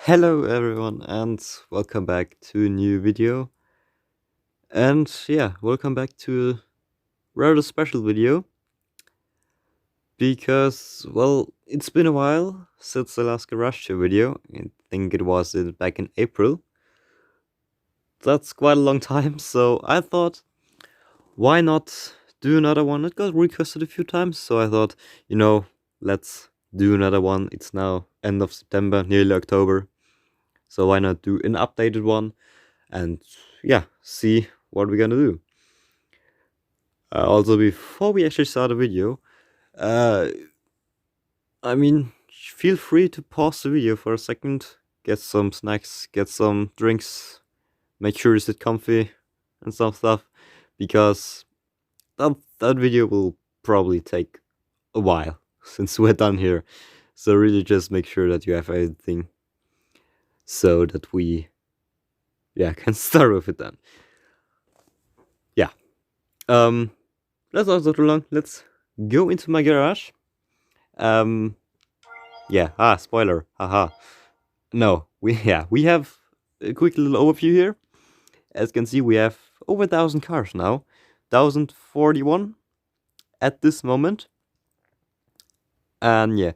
Hello everyone and welcome back to a new video. And yeah, welcome back to a rather special video because, well, it's been a while since the last Garage video. I think it was back in April. That's quite a long time, so I thought, why not do another one? It got requested a few times, so I thought, let's do another one. It's now end of September, nearly October, so why not do an updated one? And yeah, see what we're gonna do. Also, before we actually start the video, uh, feel free to pause the video for a second, get some snacks, get some drinks, make sure you sit comfy and some stuff, because that video will probably take a while since we're done here. So really just make sure that you have everything so that we can start with it then. Yeah. That's also too long. Let's go into my garage. Spoiler. Haha. No, we have a quick little overview here. As you can see, we have over 1,000 cars now. 1,041 at this moment. And yeah,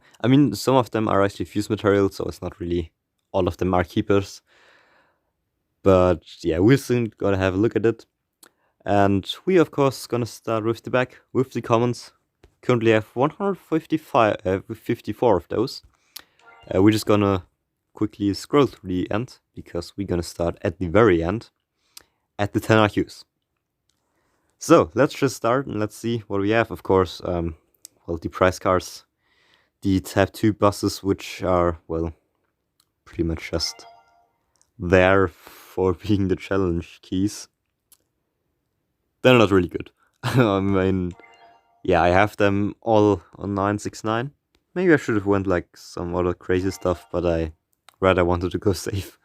some of them are actually fuse material, so it's not really all of them are keepers. But yeah, we're soon gonna have a look at it. And we of course gonna start with the back, with the commons. Currently have 54 of those. We're just gonna quickly scroll through the end, because we're gonna start at the very end, at the 10 IQs. So let's just start and let's see what we have. Of course, the price cars, the Tab 2 buses, which are, well, pretty much just there for being the challenge keys. They're not really good. I have them all on 969. Maybe I should have went like some other crazy stuff, but I rather wanted to go safe.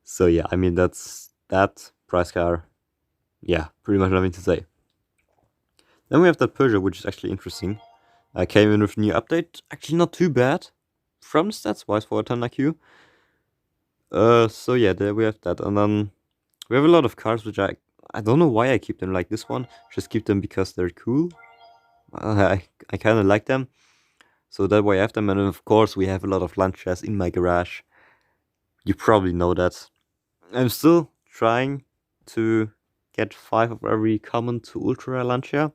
So yeah, that's that price car. Yeah, pretty much nothing to say. Then we have that Peugeot, which is actually interesting. I came in with a new update. Actually not too bad from the stats wise for a 10 IQ. So yeah, there we have that. And then we have a lot of cars which I don't know why I keep them like this one. Just keep them because they're cool. I kind of like them. So that way I have them. And of course we have a lot of Lancias in my garage. You probably know that. I'm still trying to get 5 of every common to Ultra Lancia.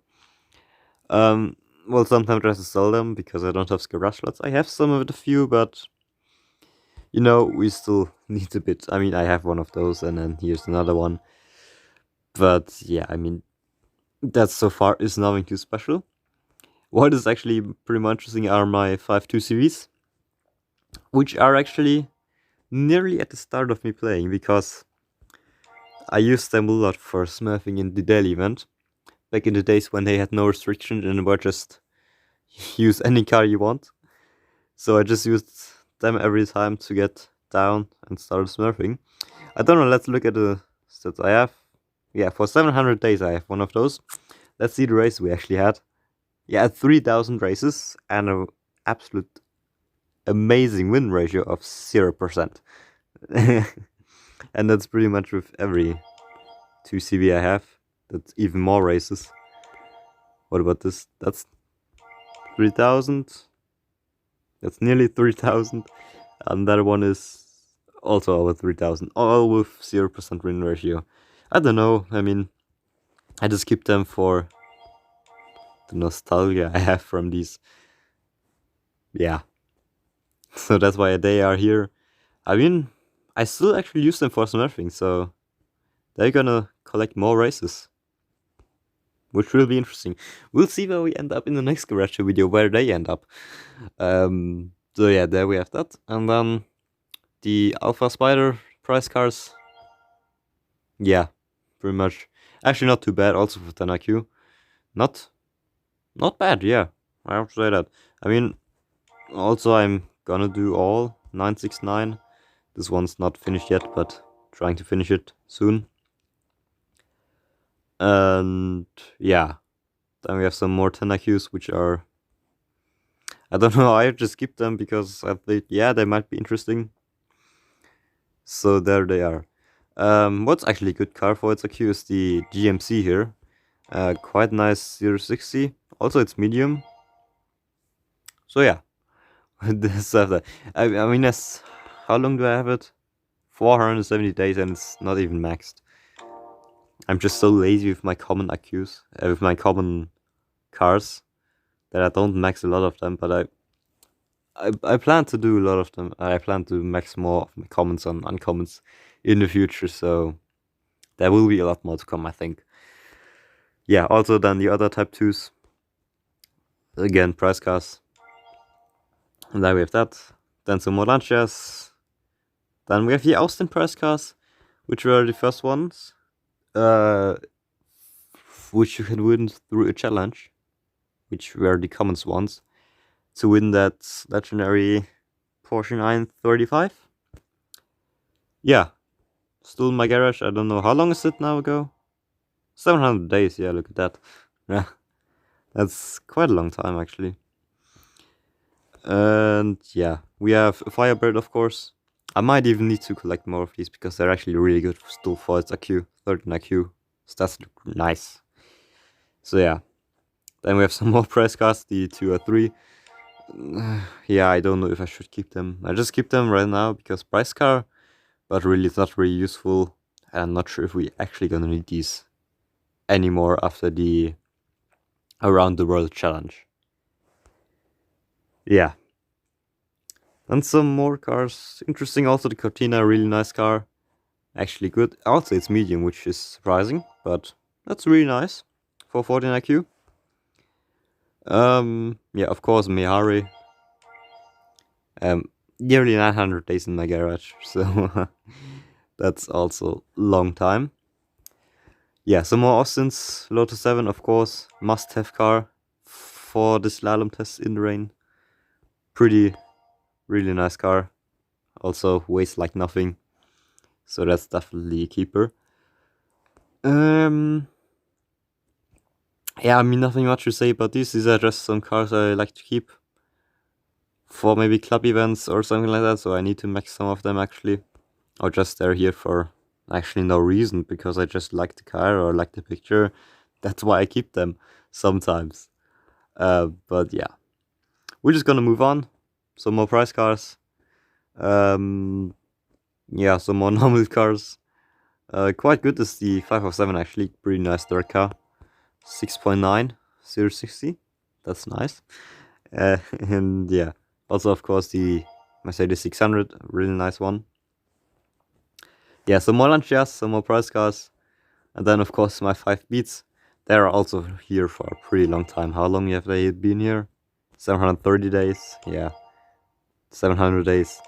Well, sometimes I have to sell them because I don't have garage slots. I have some of it, a few, but we still need a bit. I have one of those, and then here's another one. But yeah, that so far is nothing too special. What is actually pretty much interesting are my 5.2 CVs, which are actually nearly at the start of me playing, because I used them a lot for smurfing in the daily event. Back in the days when they had no restrictions and were just use any car you want. So I just used them every time to get down and start smurfing. I don't know, let's look at the stats I have. Yeah, for 700 days I have one of those. Let's see the race we actually had. Yeah, 3,000 races and an absolute amazing win ratio of 0%. And that's pretty much with every 2 CV I have. That's even more races. What about this? That's 3,000. That's nearly 3,000. And that one is also over 3,000. All with 0% win ratio. I don't know. I just keep them for the nostalgia I have from these. Yeah. So that's why they are here. I still actually use them for smurfing, so they're gonna collect more races, which will be interesting. We'll see where we end up in the next garage video, where they end up. So yeah, there we have that. And then the Alpha Spider price cars. Yeah, pretty much. Actually not too bad, also for 10 IQ. Not bad, yeah. I have to say that. Also I'm gonna do all 969. This one's not finished yet, but trying to finish it soon. And yeah, then we have some more 10 IQs, which are, I don't know, I just skip them because I think, yeah, they might be interesting. So there they are. What's actually a good car for its IQ is the GMC here. Quite nice 060. Also, it's medium. So yeah, this after. I mean, that's how long do I have it? 470 days, and it's not even maxed. I'm just so lazy with my common IQs, with my common cars, that I don't max a lot of them. But I plan to do a lot of them. I plan to max more of my commons on uncommons in the future. So there will be a lot more to come, I think. Yeah. Also, then the other Type 2s. Again, price cars. And then we have that. Then some more Lancias. Then we have the Austin price cars, which were the first ones. Which you can win through a challenge, which were the commons ones, to win that legendary Porsche 935. Yeah, still in my garage. I don't know how long is it now ago. 700 days. Yeah, look at that. Yeah, that's quite a long time actually. And yeah, we have a Firebird, of course. I might even need to collect more of these because they're actually really good still for its IQ, 13 IQ. So that's nice. So yeah, then we have some more price cards, the 2 or 3. Yeah, I don't know if I should keep them. I just keep them right now because price car, but really it's not really useful. And I'm not sure if we actually gonna need these anymore after the Around the World challenge. Yeah. And some more cars. Interesting also the Cortina, really nice car. Actually good. Also it's medium, which is surprising, but that's really nice for 14 IQ. Yeah, of course Mihari. Nearly 900 days in my garage, so that's also long time. Yeah, some more Austins. Lotus 7, of course, must-have car for the slalom test in the rain. Pretty, really nice car. Also weighs like nothing, so that's definitely a keeper. Yeah, I mean nothing much to say about this. These are just some cars I like to keep for maybe club events or something like that. So I need to max some of them actually, or just they're here for actually no reason because I just like the car or like the picture. That's why I keep them sometimes. But yeah, we're just gonna move on. Some more price cars. Yeah, some more normal cars. Quite good is the 507 actually. Pretty nice dirt car. 6.9 060. That's nice. And yeah, also of course the Mercedes 600, really nice one. Yeah, some more Lancias, some more price cars, and then of course my 5 Beats. They're also here for a pretty long time. How long have they been here? 730 days. Yeah, 700 days.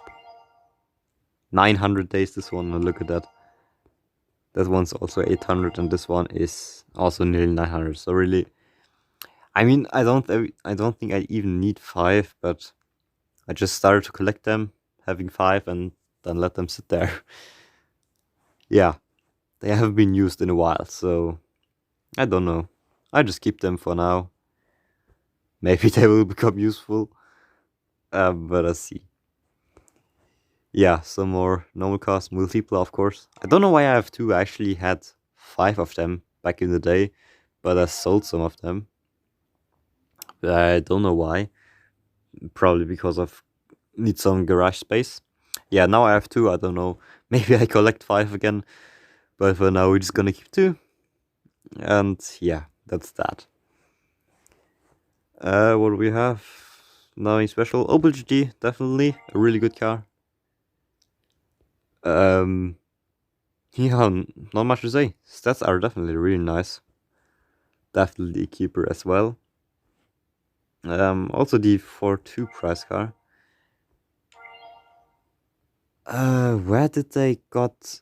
900 days. This one. Look at that. That one's also 800, and this one is also nearly 900. So really, I mean, I don't think I even need 5, but I just started to collect them, having 5, and then let them sit there. Yeah, they haven't been used in a while, so I don't know. I just keep them for now. Maybe they will become useful, but let's see. Yeah, some more normal cars, multiple, of course. I don't know why I have 2. I actually had 5 of them back in the day, but I sold some of them. I don't know why. Probably because of need some garage space. Yeah, now I have 2. I don't know. Maybe I collect 5 again, but for now we're just gonna keep 2. And yeah, that's that. What do we have? Nothing special. Opel GT, definitely a really good car. Yeah, not much to say. Stats are definitely really nice. Definitely a keeper as well. Also the 4.2 price car. Where did they got?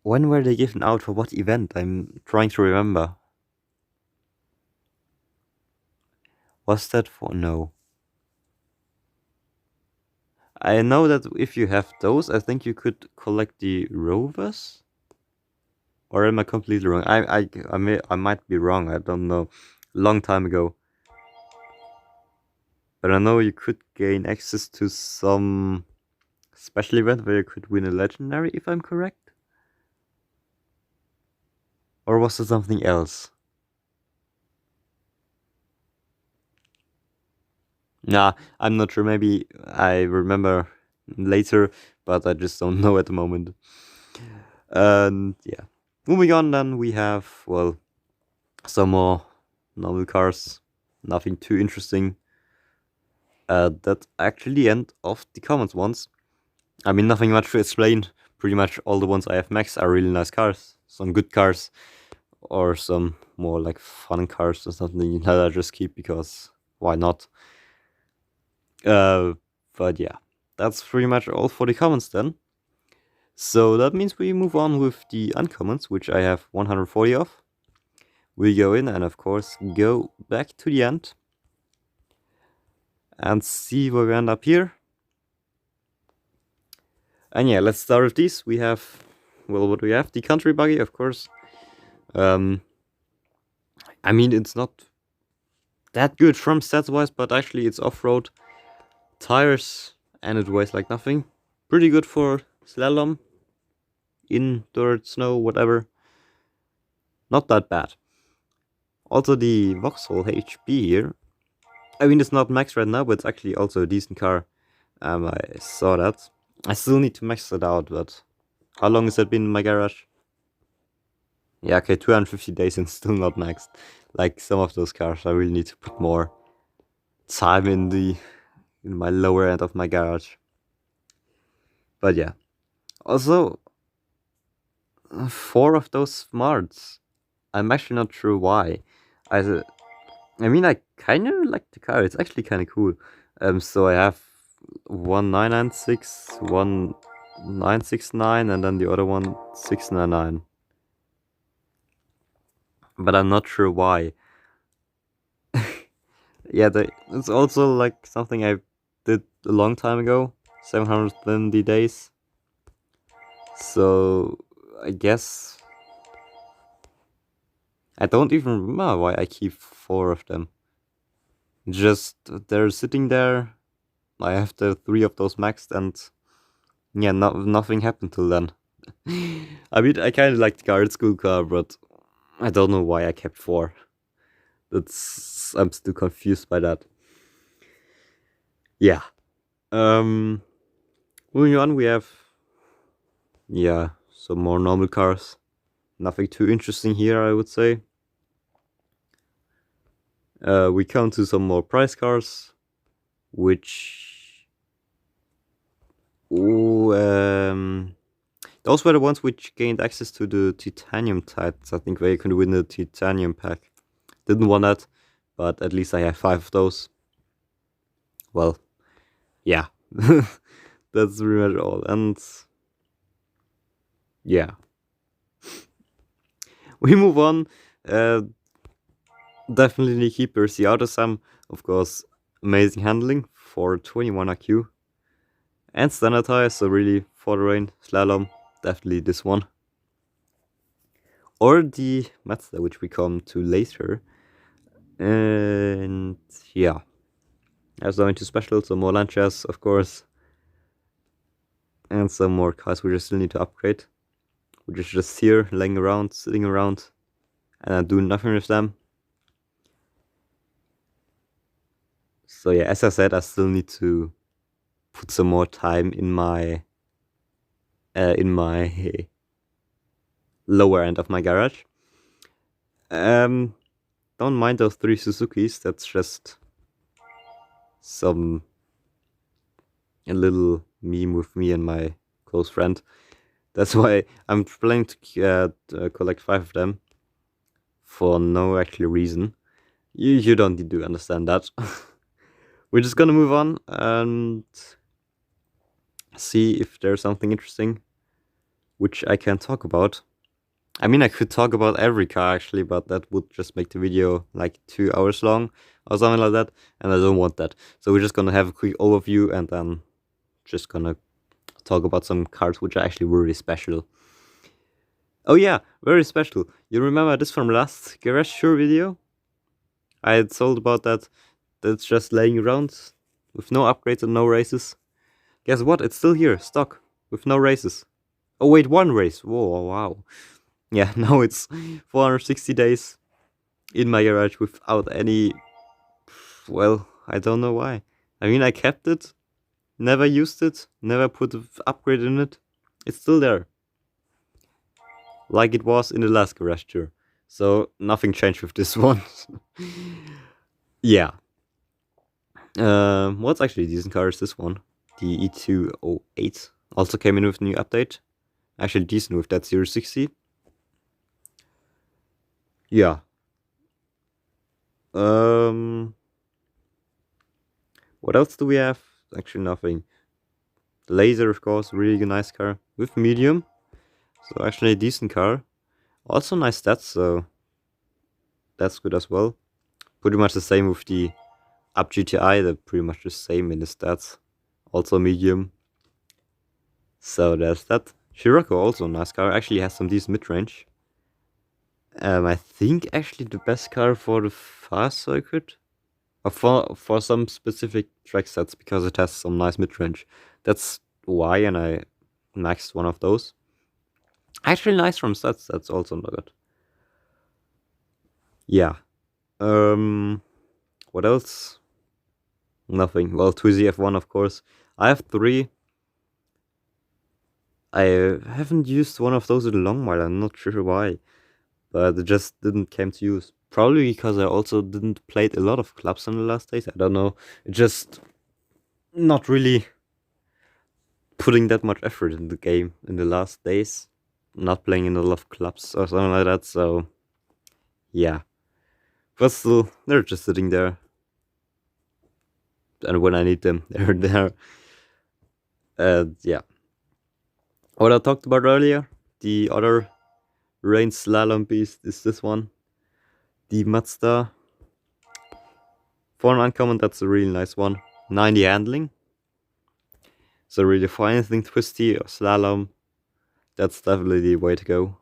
When were they given out for what event? I'm trying to remember. Was that for no? I know that if you have those, I think you could collect the Rovers. Or am I completely wrong? I might be wrong. I don't know. Long time ago. But I know you could gain access to some special event where you could win a legendary, if I'm correct? Or was it something else? Nah, I'm not sure. Maybe I remember later, but I just don't know at the moment. And yeah. Moving on, then we have, well, some more normal cars. Nothing too interesting. That's actually the end of the comments ones. I mean, nothing much to explain. Pretty much all the ones I have maxed are really nice cars. Some good cars. Or some more like fun cars or something that I just keep because why not? But yeah, that's pretty much all for the comments then. So that means we move on with the uncommons, which I have 140 of. We go in and of course go back to the end and see where we end up here. And yeah, let's start with these. We have, well, what do we have? The country buggy, of course. I mean, it's not that good from stats wise, but actually it's off-road tires and it weighs like nothing. Pretty good for slalom, in dirt, snow, whatever. Not that bad. Also the Vauxhall HB here. I mean, it's not max right now, but it's actually also a decent car. I saw that. I still need to max it out, but how long has it been in my garage? Yeah, okay, 250 days and still not maxed. Like some of those cars, I really need to put more time in my lower end of my garage. But yeah. Also, 4 of those smarts. I'm actually not sure why. I mean, I kind of like the car. It's actually kind of cool. So I have 1996, 1969, and then the other one 699. But I'm not sure why. Yeah, it's also like something I did a long time ago. 770 days. So I guess I don't even remember why I keep 4 of them. Just they're sitting there. I have the 3 of those maxed, and yeah, nothing happened till then. I mean, I kind of like the car. It's a cool car, but I don't know why I kept 4. I'm still confused by that. Yeah. Moving on, we have some more normal cars. Nothing too interesting here, I would say. We come to some more price cars, which those were the ones which gained access to the titanium titles. I think where you can win the titanium pack. Didn't want that, but at least I have 5 of those. Well, yeah. That's pretty much all. And yeah. We move on. Definitely keepers the outer sum. Of course, amazing handling for 21 IQ. And standard tires, so really for the rain, slalom, definitely this one. Or the Mazda, which we come to later. And yeah. There's going to special, some more Lancias, of course. And some more cars we just still need to upgrade. Which is just here, laying around, sitting around. And I'm doing nothing with them. So yeah, as I said, I still need to put some more time in my lower end of my garage. Don't mind those 3 Suzukis. That's just a little meme with me and my close friend. That's why I'm planning to collect 5 of them for no actual reason. You don't need to understand that. We're just gonna move on and see if there's something interesting which I can talk about. I mean, I could talk about every car actually, but that would just make the video like 2 hours long or something like that, and I don't want that. So we're just gonna have a quick overview and then just gonna talk about some cars which are actually really special. Oh yeah, very special. You remember this from last Garage Tour video? I had told about that. That's just laying around with no upgrades and no races. Guess what? It's still here, stock, with no races. Oh wait, one race. Whoa, wow. Yeah, now it's 460 days in my garage without any... Well, I don't know why. I mean, I kept it, never used it, never put an upgrade in it. It's still there. Like it was in the last garage tour. So nothing changed with this one. Yeah. What's actually a decent car is this one. The E208. Also came in with a new update. Actually decent with that 060. Yeah. What else do we have? Actually nothing. The Laser, of course, really nice car. With medium. So actually a decent car. Also nice stats, so that's good as well. Pretty much the same with the Up GTI, they're pretty much the same in the stats. Also medium. So there's that. Scirocco, also a nice car. Actually has some decent mid-range. I think actually the best car for the fast circuit. Or for some specific track sets, because it has some nice mid-range. That's why, and I maxed one of those. Actually nice from stats, that's also not good. Yeah. What else? Nothing. Well, Twizy F1, of course. I have 3. I haven't used one of those in a long while. I'm not sure why, but it just didn't came to use. Probably because I also didn't play a lot of clubs in the last days. I don't know. It just not really putting that much effort in the game in the last days. Not playing in a lot of clubs or something like that. So yeah, but still, they're just sitting there. And when I need them, they're there. Yeah. What I talked about earlier, the other rain slalom beast is this one. The Mazda. For an uncommon, that's a really nice one. 90 handling. So really for anything twisty or slalom, that's definitely the way to go.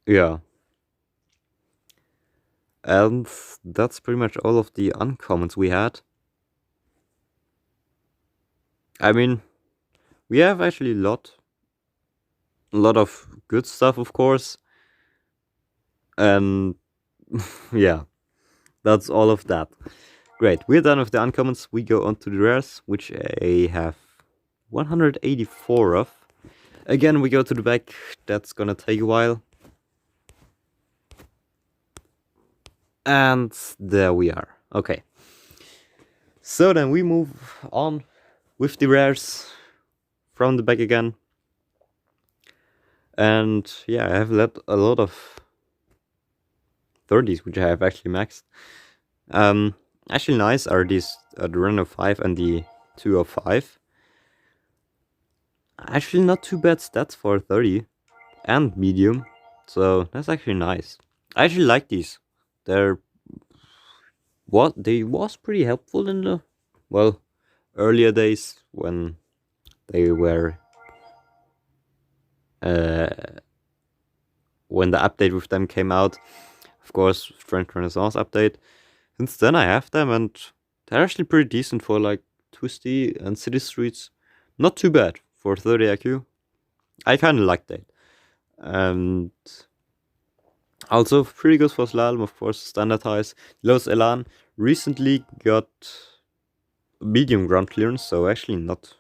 Yeah. And that's pretty much all of the uncommons we had. I mean, we have actually a lot of good stuff, of course. And yeah, that's all of that. Great, we're done with the uncommons. We go on to the rares, which I have 184 of. Again, we go to the back. That's gonna take a while. And there we are. Okay. So then we move on with the rares from the back again. And yeah, I have a lot of 30s, which I have actually maxed. Actually nice are these the Renault 5 and the 205. Actually not too bad stats for 30 and medium. So that's actually nice. I actually like these. They was pretty helpful in the earlier days when they were when the update with them came out. Of course, French Renaissance update. Since then I have them and they're actually pretty decent for like twisty and city streets. Not too bad for 30 IQ. I kinda like that. And also pretty good for slalom, of course, standardized. Los Elan recently got medium ground clearance, so actually not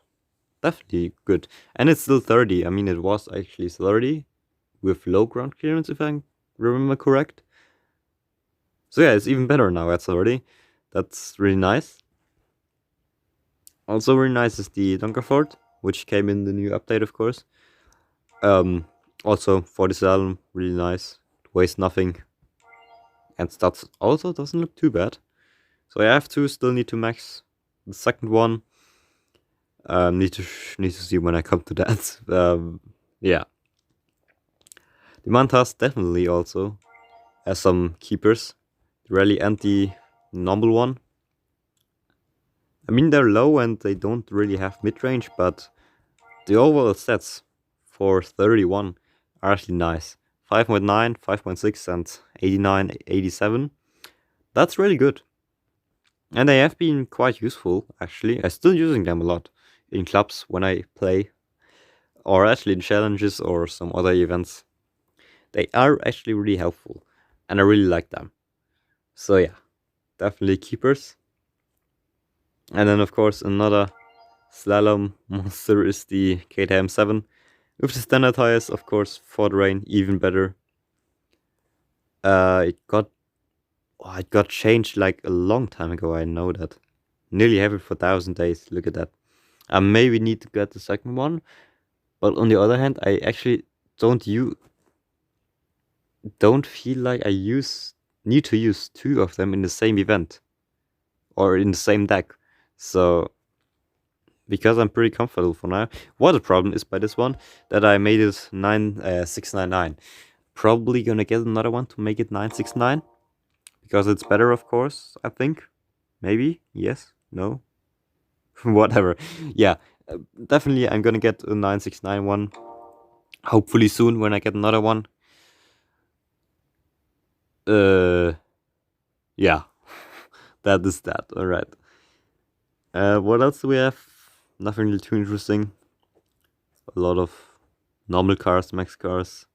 definitely good. And it's still 30. I mean, it was actually 30 with low ground clearance, if I remember correct. So yeah, it's even better now at 30. That's really nice. Also really nice is the Donkerford, which came in the new update, of course. Also for the slalom, really nice. It weighs nothing. And stats also doesn't look too bad. So I have to still need to max the second one. Need to see when I come to that. Yeah. The Mantas definitely also has some keepers. The rally and the normal one. I mean, they're low and they don't really have mid-range, but the overall stats for 31 are actually nice. 5.9, 5.6 and 89, 87. That's really good. And they have been quite useful, actually. I'm still using them a lot in clubs when I play, or actually in challenges or some other events. They are actually really helpful, and I really like them. So yeah, definitely keepers. And then of course another slalom monster is the KTM 7. With the standard tires, of course, for the rain, even better. It got changed like a long time ago, I know that. Nearly have it for 1,000 days, look at that. I maybe need to get the second one, but on the other hand, I actually don't feel like I need to use 2 of them in the same event or in the same deck. So because I'm pretty comfortable for now. What the problem is by this one, that I made it 699. Probably gonna get another one to make it 969 because it's better, of course. I think, maybe, yes, no, whatever. Yeah, definitely I'm gonna get a 969 one. Hopefully soon when I get another one. Yeah, that is that. All right. What else do we have? Nothing really too interesting. A lot of normal cars, max cars.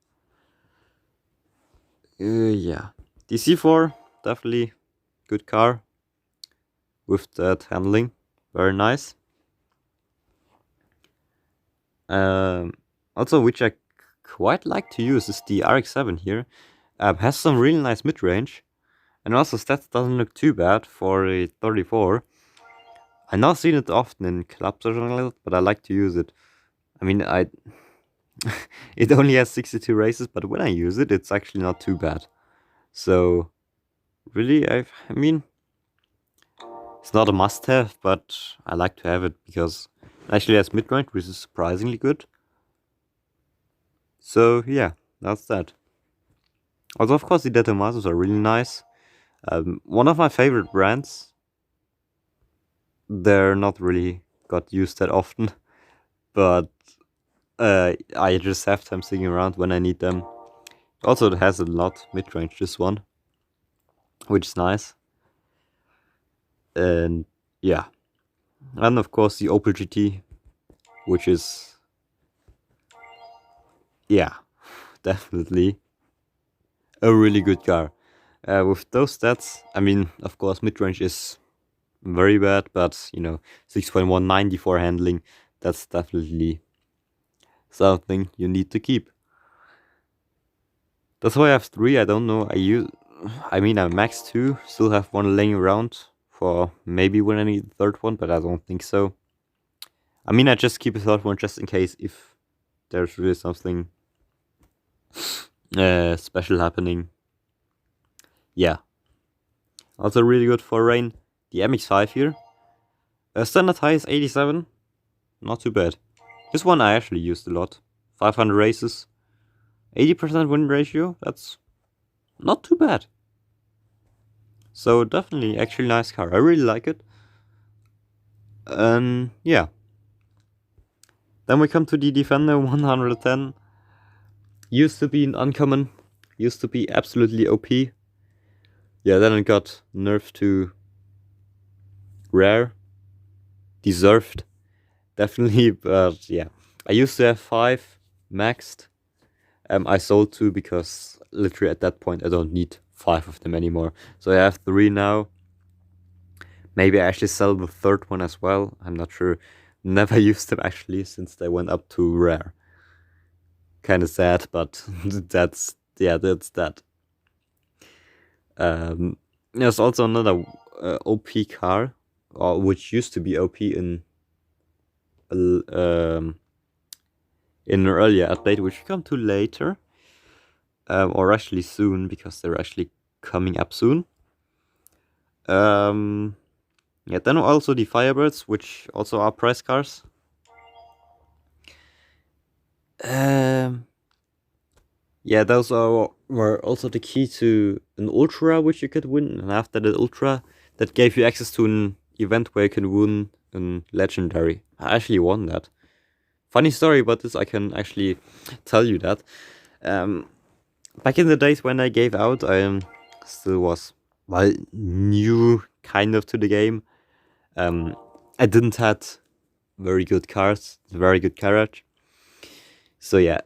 Yeah. The C4, definitely good car. With that handling, very nice. Also, which I quite like to use is the RX-7 here. Has some really nice mid-range. And also stats doesn't look too bad for a 34. I've not seen it often in clubs or something like that, but I like to use it. I mean, it only has 62 races, but when I use it, it's actually not too bad. So, really, I mean, it's not a must-have, but I like to have it because it actually has mid-range, which is surprisingly good. So, yeah, that's that. Also, of course, the Detomators are really nice. One of my favorite brands. They're not really got used that often, but I just have them sitting around when I need them. Also, it has a lot mid-range, this one, which is nice. And yeah, and of course the Opel GT, which is, yeah, definitely a really good car. With those stats, I mean, of course, mid-range is very bad, but you know, 6.194 handling, that's definitely something you need to keep. That's why I have 3. I don't know. I mean, I max 2. Still have 1 laying around for maybe when I need the 3rd one, but I don't think so. I mean, I just keep a 3rd one just in case if there's really something special happening. Yeah. Also really good for rain. The MX-5 here. Standard high is 87. Not too bad. This one I actually used a lot. 500 races. 80% win ratio. That's not too bad. So definitely actually nice car. I really like it. Yeah. Then we come to the Defender 110. Used to be an uncommon. Used to be absolutely OP. Yeah, then it got nerfed to rare. Deserved. Definitely, but yeah. I used to have 5 maxed. I sold 2 because literally at that point I don't need 5 of them anymore. So I have 3 now. Maybe I actually sell the 3rd one as well. I'm not sure. Never used them actually since they went up to rare. Kind of sad, but that's that. There's also another OP car, which used to be OP in an earlier update, which we come to later, or actually soon because they're actually coming up soon. Yeah, then also the Firebirds, which also are price cars. Yeah, those were also the key to an Ultra, which you could win. And after the Ultra, that gave you access to an event where you can win a Legendary. I actually won that. Funny story about this, I can actually tell you that. Back in the days when I gave out, I still was, well, new kind of to the game. I didn't had very good cars, very good carriage. So yeah,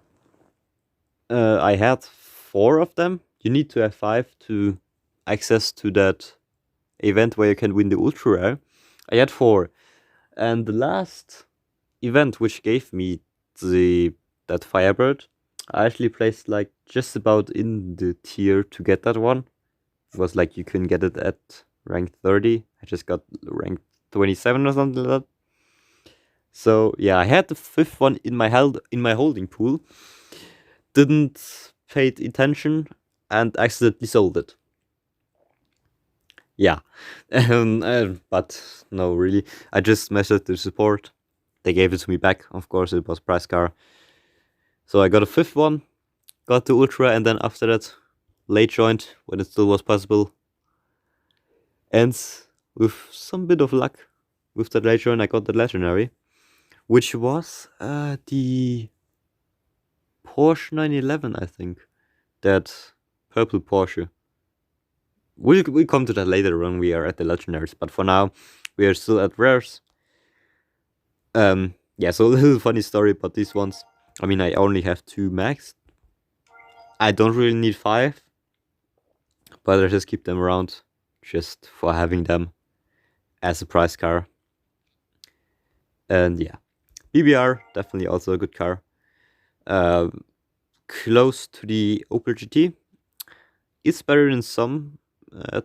I had 4 of them. You need to have 5 to access to that event where you can win the ultra rare. I had 4, and the last event which gave me that Firebird, I actually placed like just about in the tier to get that one. It was like you can get it at rank 30. I just got rank 27 or something like that. So yeah, I had the 5th one in my holding pool. Didn't pay attention and accidentally sold it. Yeah, but no, really. I just messaged the support. They gave it to me back. Of course, it was price car. So I got a 5th one, got the ultra, and then after that, late joined when it still was possible. And with some bit of luck, with that late join, I got the legendary, which was the Porsche 911, I think. That purple Porsche. We'll come to that later when we are at the legendaries, but for now, we are still at rares. Yeah, so a little funny story about these ones. I mean, I only have 2 max. I don't really need 5, but I just keep them around just for having them as a prize car. And yeah, BBR, definitely also a good car. Close to the Opel GT. It's better in some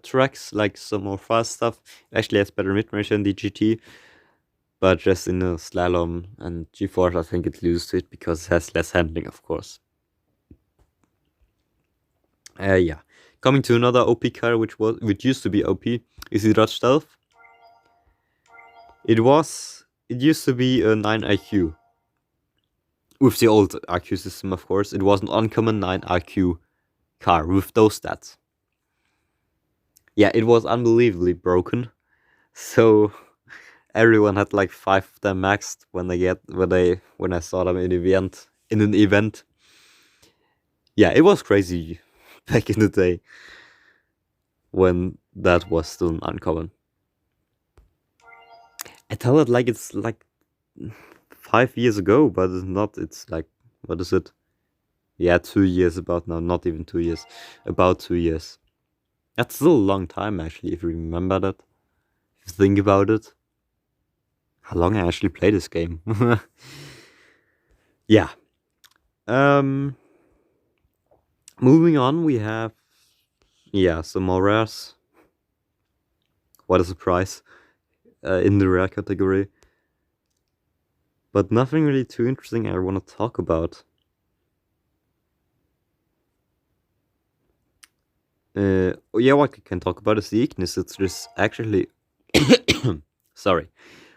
tracks, like some more fast stuff. It actually has better mid-range than the GT. But just in a slalom and G-Force, I think it loses to it because it has less handling, of course. Yeah. Coming to another OP car, which used to be OP, is the Dodge Stealth. It used to be a 9 IQ. With the old IQ system, of course. It was an uncommon 9 IQ car with those stats. Yeah, it was unbelievably broken. So everyone had like 5 of them maxed when I saw them in an event. Yeah, it was crazy back in the day when that was still uncommon. I tell it like it's like 5 years ago, but it's not. It's like, what is it? Yeah, 2 years about now. Not even 2 years. About 2 years. That's still a long time, actually, if you remember that. If you think about it. How long I actually play this game. Yeah. Moving on, we have, some more rares. What a surprise. In the rare category. But nothing really too interesting I want to talk about. What I can talk about is the Ignis. It's just actually, sorry,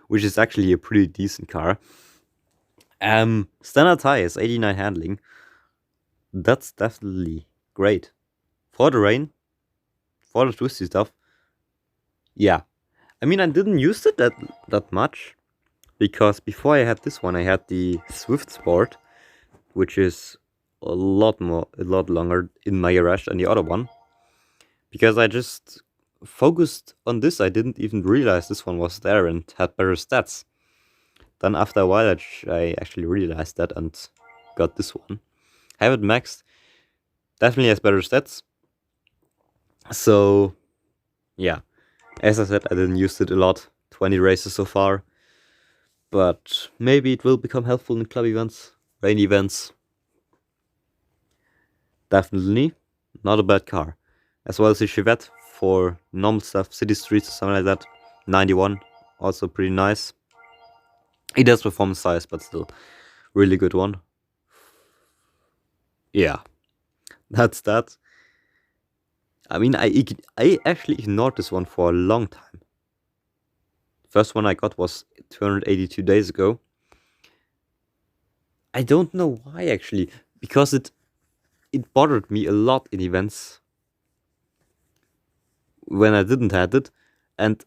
which is actually a pretty decent car. Standard tires, 89 handling. That's definitely great for the rain, for the twisty stuff. Yeah, I mean, I didn't use it that much because before I had this one, I had the Swift Sport, which is a lot longer in my garage than the other one. Because I just focused on this, I didn't even realize this one was there and had better stats. Then after a while, I actually realized that and got this one. Have it maxed. Definitely has better stats. So, yeah. As I said, I didn't use it a lot. 20 races so far. But maybe it will become helpful in club events, rain events. Definitely not a bad car. As well as the Chevette for normal stuff, city streets or something like that. 91, also pretty nice. It has performance size, but still, really good one. Yeah, that's that. I mean, I actually ignored this one for a long time. First one I got was 282 days ago. I don't know why actually, because it bothered me a lot in events when I didn't have it, and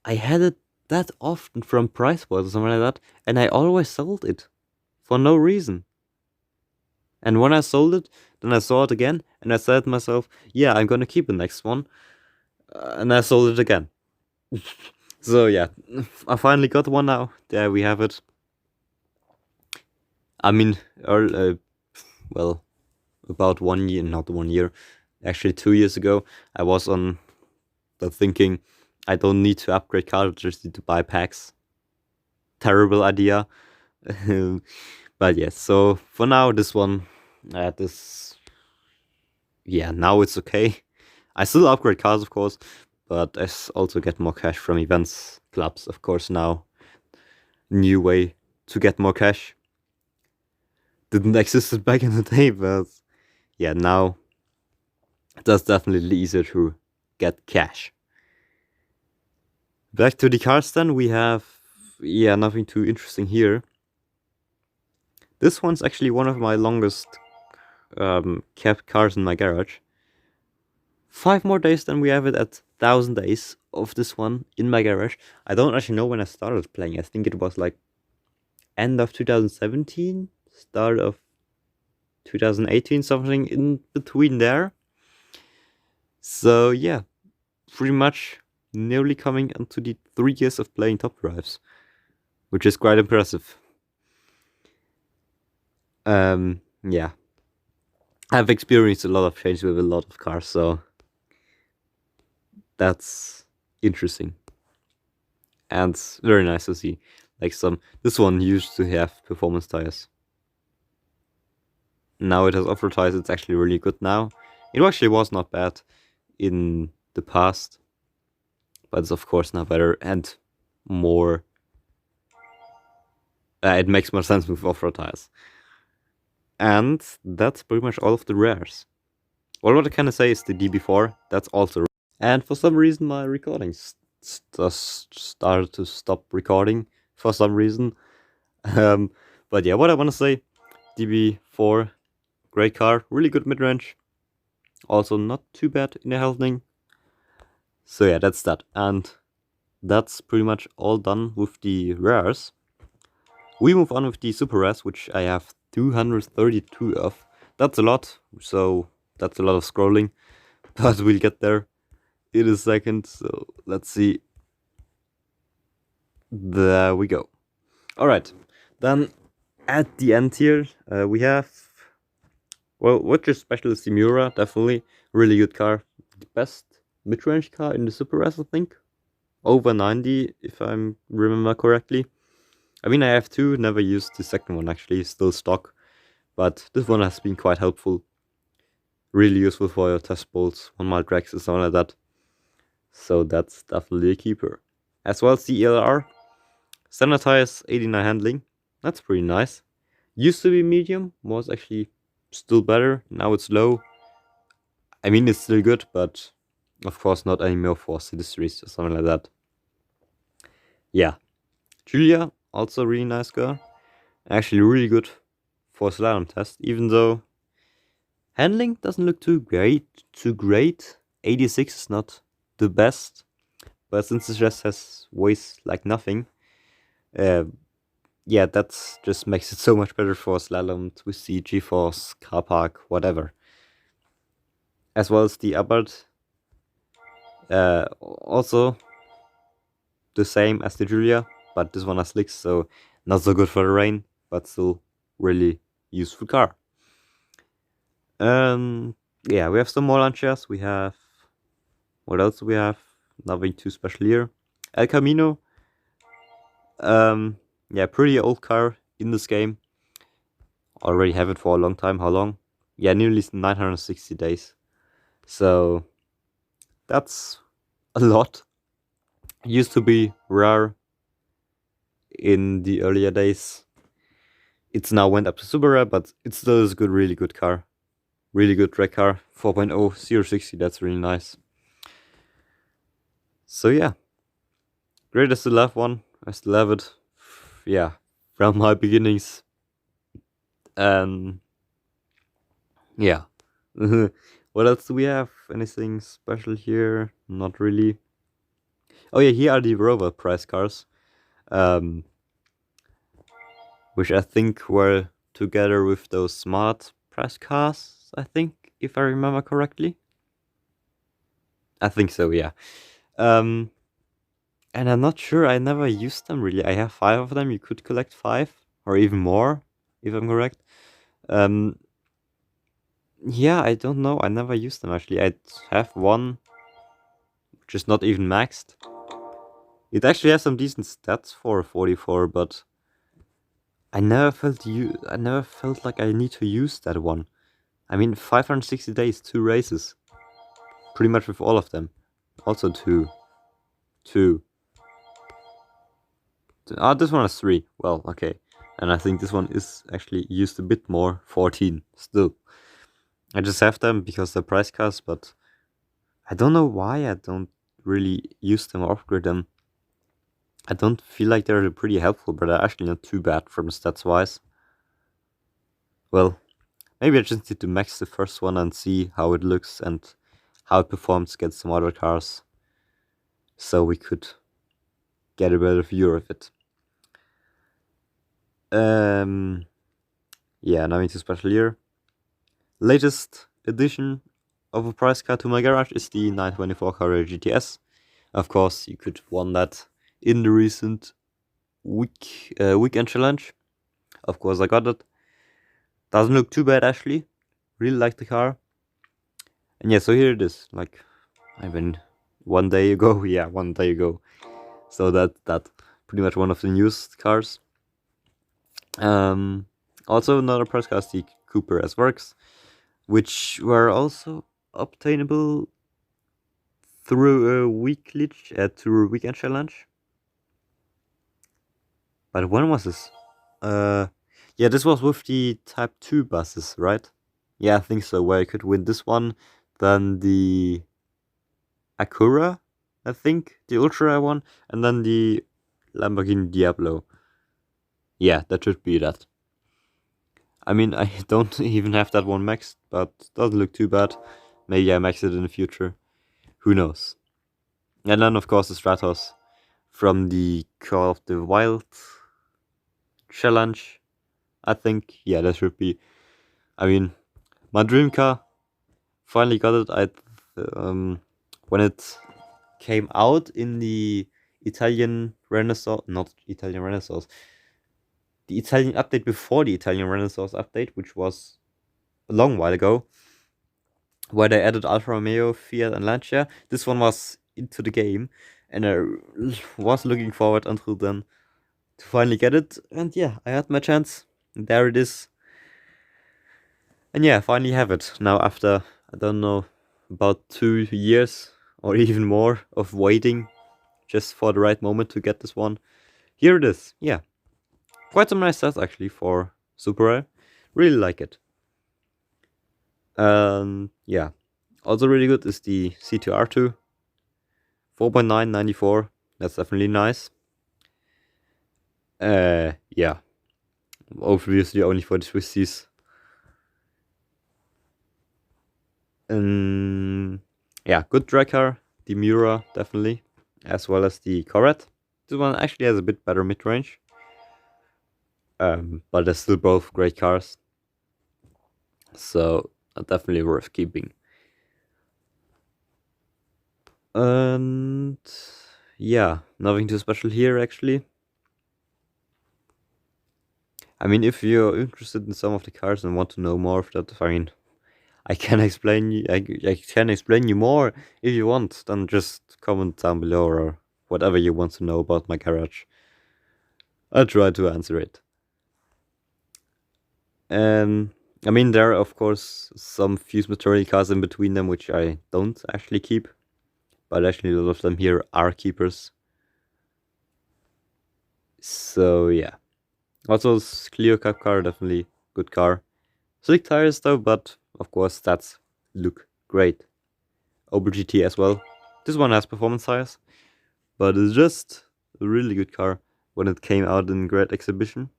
I had it that often from price wars or something like that, and I always sold it for no reason. And when I sold it, then I saw it again, and I said to myself, yeah, I'm gonna keep the next one, and I sold it again. So yeah, I finally got one now. There we have it. I mean, well, about 1 year, not 1 year, actually 2 years ago, I was on the thinking I don't need to upgrade cards, just need to buy packs. Terrible idea. But yes, so for now, this one, yeah, now it's okay. I still upgrade cards, of course, but I also get more cash from events, clubs, of course, now. New way to get more cash. Didn't exist back in the day, but yeah, now that's definitely easier to get cash. Back to the cards then, we have, yeah, nothing too interesting here. This one's actually one of my longest kept cars in my garage. 5 more days, then we have it at 1,000 days of this one in my garage. I don't actually know when I started playing. I think it was like end of 2017, start of 2018, something in between there. So yeah, pretty much nearly coming into the 3 years of playing Top Drives, which is quite impressive. Yeah, I've experienced a lot of change with a lot of cars, so that's interesting and very nice to see. Like this one used to have performance tires. Now it has off-road tires. It's actually really good now. It actually was not bad in the past, but it's of course now better and more. It makes more sense with off-road tires. And that's pretty much all of the rares. Well, what I kind of say is the DB4, that's also. And for some reason, my recordings just started to stop recording for some reason. But yeah, what I want to say, DB4, great car, really good mid-range. Also not too bad in the handling. So yeah, that's that. And that's pretty much all done with the rares. We move on with the super rares, which I have 232 of. That's a lot, so that's a lot of scrolling, but we'll get there in a second. So let's see. There we go. All right, then at the end here, we have, well, which is special is the Miura, definitely. Really good car. The best mid-range car in the super rares, I think. Over 90, if I remember correctly. I mean, I have two, never used the second one actually, still stock. But this one has been quite helpful. Really useful for your test bolts, 1 mile tracks and something like that. So that's definitely a keeper. As well as the ELR. Standard tires, 89 handling. That's pretty nice. Used to be medium, was actually still better. Now it's low. I mean, it's still good, but of course not anymore for city streets or something like that. Yeah. Julia, also really nice girl. Actually really good for a slalom test, even though handling doesn't look too great. 86 is not the best, but since it just weighs like nothing, yeah, that just makes it so much better for slalom, twisty, G-force, car park, whatever. As well as the Abarth, also the same as the Julia, but this one has slicks, so not so good for the rain, but still really useful car. Yeah, we have some more launchers. We have, what else do we have? Nothing too special here. El Camino. Yeah, pretty old car in this game. Already have it for a long time. How long? Yeah, nearly 960 days. So that's a lot. Used to be rare in the earlier days. It's now went up to super rare, but it still is a really good car. Really good track car. 4.0 060, that's really nice. So yeah, great, I still have one. I still have it. Yeah, from my beginnings. Yeah. What else do we have? Anything special here? Not really. Oh yeah, here are the Rover prize cars. Which I think were together with those smart prize cars, I think, if I remember correctly. I think so, yeah. And I'm not sure, I never used them really. I have 5 of them, you could collect 5, or even more, if I'm correct. Yeah, I don't know, I never used them actually. I have one, which is not even maxed. It actually has some decent stats for 44, but I never felt like I need to use that one. I mean, 560 days, 2 races. Pretty much with all of them. Also 2. 2. Ah, this one is 3. Well, okay. And I think this one is actually used a bit more. 14. Still. I just have them because they're price cards, but I don't know why I don't really use them or upgrade them. I don't feel like they're pretty helpful, but they're actually not too bad from stats wise. Well, maybe I just need to max the first one and see how it looks and how it performs against some other cars. So we could get a better view of it. Yeah, now into special year. Latest addition of a price card to my garage is the 924 Carrera GTS. Of course, you could have won that in the recent weekend challenge. Of course, I got it. Doesn't look too bad actually. Really like the car. And yeah, so here it is. Like, I mean, 1 day ago. Yeah, 1 day ago. So that pretty much one of the newest cars. Also another price card is the Cooper S Works, which were also obtainable through a weekend challenge. But when was this? Yeah, this was with the Type 2 buses, right? Yeah, I think so. Where I could win this one, then the Acura, I think, the Ultra one, and then the Lamborghini Diablo. Yeah, that should be that. I mean, I don't even have that one maxed, but doesn't look too bad. Maybe I max it in the future. Who knows? And then, of course, the Stratos from the Call of the Wild challenge. I think, yeah, that should be. I mean, my dream car. Finally got it. When it came out in the Italian Renaissance, not Italian Renaissance, the Italian update before the Italian Renaissance update, which was a long while ago, where they added Alfa Romeo, Fiat, and Lancia. This one was into the game, and I was looking forward until then to finally get it. And yeah, I had my chance. And there it is. And yeah, I finally have it. Now after, I don't know, about 2 years or even more of waiting just for the right moment to get this one. Here it is. Yeah. Quite some nice stats actually for Super Rare. Really like it. Yeah. Also really good is the C2R2. 4.994. That's definitely nice. Yeah. Obviously only for the Swissties. Yeah, good drag car. The Miura, definitely. As well as the Corvette. This one actually has a bit better mid-range. But they're still both great cars. So, definitely worth keeping. And yeah, nothing too special here actually. I mean, if you're interested in some of the cars and want to know more of that, I mean, I can explain you. I can explain you more if you want. Then just comment down below or whatever you want to know about my garage. I'll try to answer it. I mean, there are of course some fuse material cars in between them which I don't actually keep, but actually a lot of them here are keepers. So yeah. Also, clear cup car, definitely good car. Slick tires though, but of course stats look great. Opel GT as well. This one has performance tires, but it's just a really good car when it came out in great exhibition.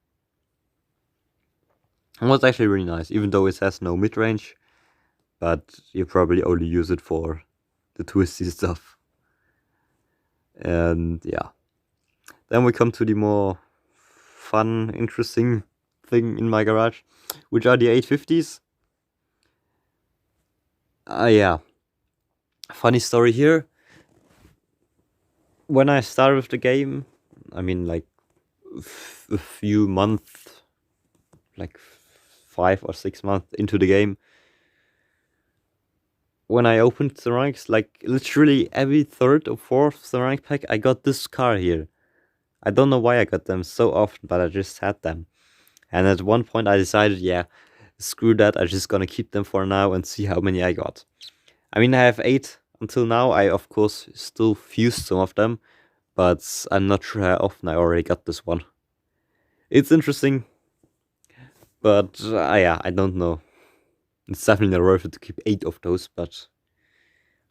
And was actually really nice, even though it has no mid-range, but you probably only use it for the twisty stuff. And yeah. Then we come to the more fun, interesting thing in my garage, which are the 850s. Yeah. Funny story here. when I started with the game, I mean, like a few months, like 5 or 6 months into the game, when I opened ceramics, like literally every third or fourth ceramic pack, I got this car here. I don't know why I got them so often, but I just had them. And at one point I decided, yeah, screw that, I'm just gonna keep them for now and see how many I got. I mean, I have 8 until now. I, of course, still fused some of them, but I'm not sure how often I already got this one. It's interesting, but yeah, I don't know. It's definitely not worth it to keep 8 of those, but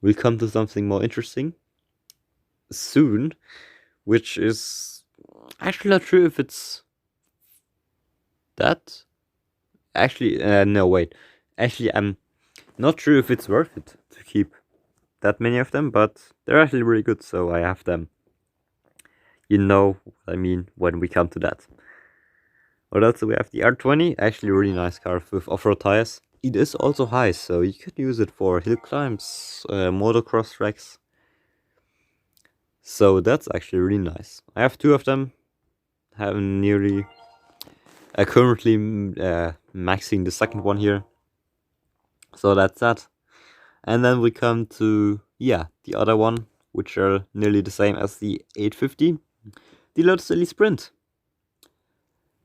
we'll come to something more interesting soon, which is actually not sure if it's that. Actually, no, wait. Actually, I'm not sure if it's worth it to keep that many of them, but they're actually really good, so I have them. You know what I mean when we come to that. What else do we have? The R20, actually a really nice car with off-road tires. It is also high, so you could use it for hill climbs, motocross tracks. So that's actually really nice. I have 2 of them. Have nearly currently maxing the second one here. So that's that. And then we come to, yeah, the other one, which are nearly the same as the 850. The Lotus Elite Sprint.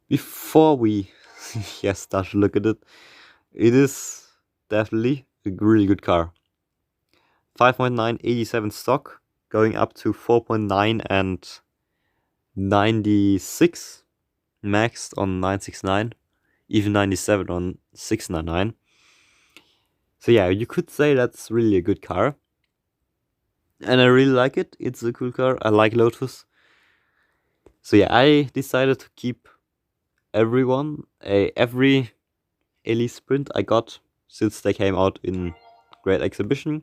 Before we start to look at it, it is definitely a really good car. 5.9, 87 stock, going up to 4.9 and 96 maxed on 969, even 97 on 699. So yeah, you could say that's really a good car. And I really like it. It's a cool car. I like Lotus. So yeah, I decided to keep every Elite Sprint I got since they came out in Great Exhibition.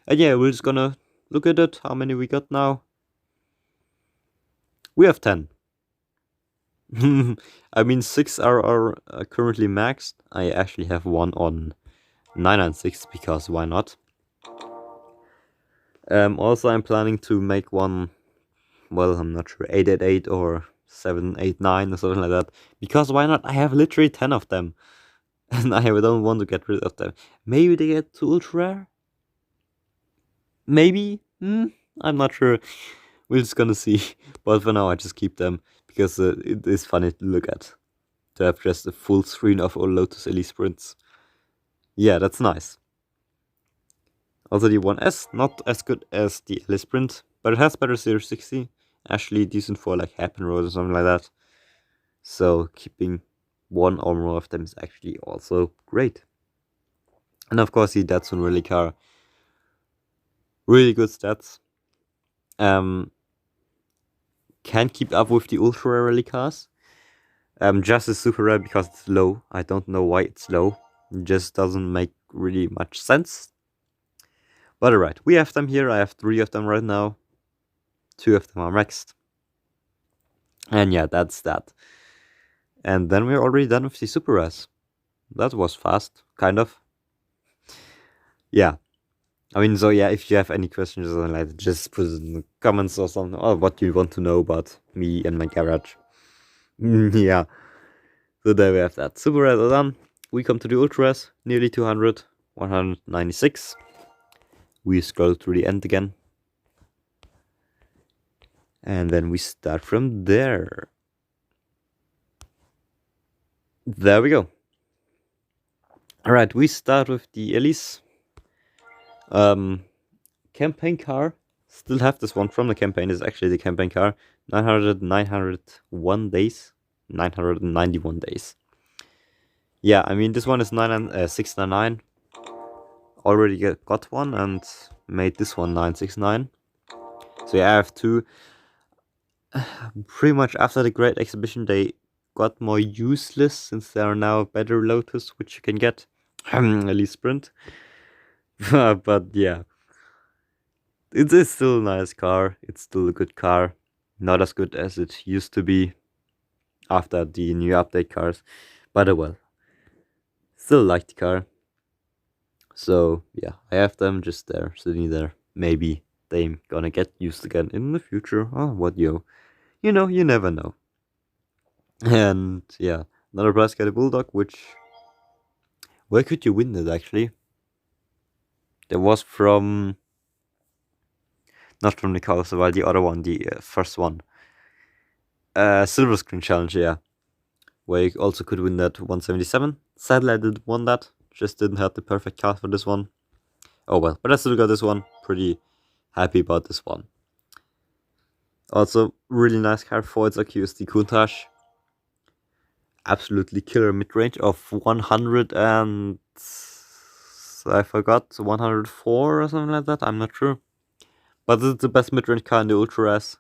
And yeah, we're just gonna look at it. How many we got now? We have 10. I mean, 6 are currently maxed. I actually have one on 996 because why not? Also, I'm planning to make one, well, I'm not sure, 888 or 789 or something like that. Because why not? I have literally 10 of them. And I don't want to get rid of them. Maybe they get too ultra rare? Maybe? I'm not sure. We're just gonna see. But for now, I just keep them because it is funny to look at. To have just a full screen of all Lotus Elite Sprints. Yeah, that's nice. Also, the 1S, not as good as the Elite Sprint, but it has better 060. Actually, decent for like happen road or something like that. So, keeping one or more of them is actually also great. And of course, the Datsun Rally car. Really good stats. Can keep up with the ultra rally cars. Just is super rare because it's low. I don't know why it's low. It just doesn't make really much sense. But alright, we have them here. I have 3 of them right now. 2 of them are maxed. And yeah, that's that. And then we're already done with the super rares. That was fast, kind of. Yeah. I mean, so yeah, if you have any questions or something like that, just put it in the comments or something, or what you want to know about me and my garage. Yeah. So there we have that. Super rares are done. We come to the ultras, nearly 200, 196. We scroll through the end again. And then we start from there. There we go. Alright, we start with the Elise campaign car. Still have this one from the campaign. It's actually the campaign car. 901 days. 991 days. Yeah, I mean, this one is 699. Already got one and made this one 969. So yeah, I have 2. Pretty much after the Great Exhibition, they got more useless since there are now better Lotus, which you can get. Elite Sprint. But yeah. It is still a nice car. It's still a good car. Not as good as it used to be after the new update cars. But well. Still like the car. So yeah, I have them just there, sitting there. Maybe they're gonna get used again in the future. Oh, what you know, you never know. And yeah, another Blasketty Bulldog, which, where could you win it actually? There was from, not from the Carousel, the other one, the first one. Silver Screen Challenge, yeah. Where you also could win that 177. Sadly, I didn't win that. Just didn't have the perfect card for this one. Oh well, but I still got this one. Pretty happy about this one. Also, really nice card for its QSD Countach. Absolutely killer mid-range of 100 and... I forgot, 104 or something like that, I'm not sure. But it's the best mid-range card in the Ultra S.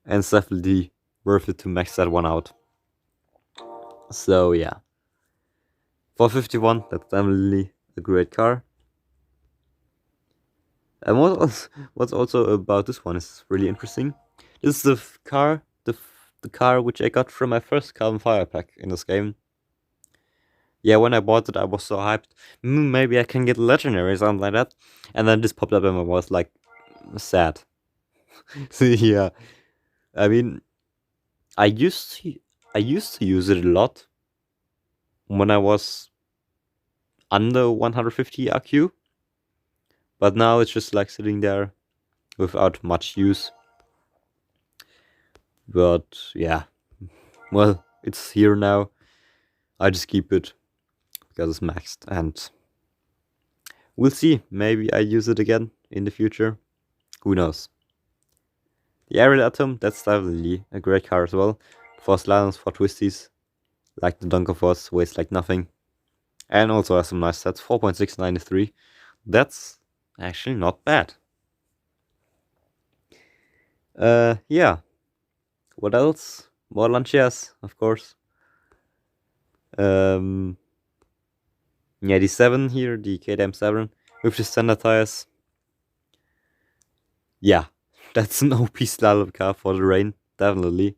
And it's definitely worth it to max that one out. So yeah. For 51, that's definitely a great car. And what's also about this one is really interesting. This is the car, the car which I got from my first Carbon Fire pack in this game. Yeah, when I bought it, I was so hyped. Maybe I can get Legendary or something like that. And then this popped up and I was like, sad. So yeah, I mean, I used to use it a lot when I was under 150 IQ. But now it's just like sitting there without much use. But yeah, well, it's here now. I just keep it because it's maxed, and we'll see. Maybe I use it again in the future. Who knows? The Aerial Atom, that's definitely a great car as well. For slaloms, for twisties, like the Dunkerforce, weighs like nothing. And also has some nice stats, 4.693. That's actually not bad. Yeah. What else? More Lancias, of course. Yeah, the 7 here, the KTM 7, with the standard tires. Yeah, that's an OP slalom car for the rain, definitely.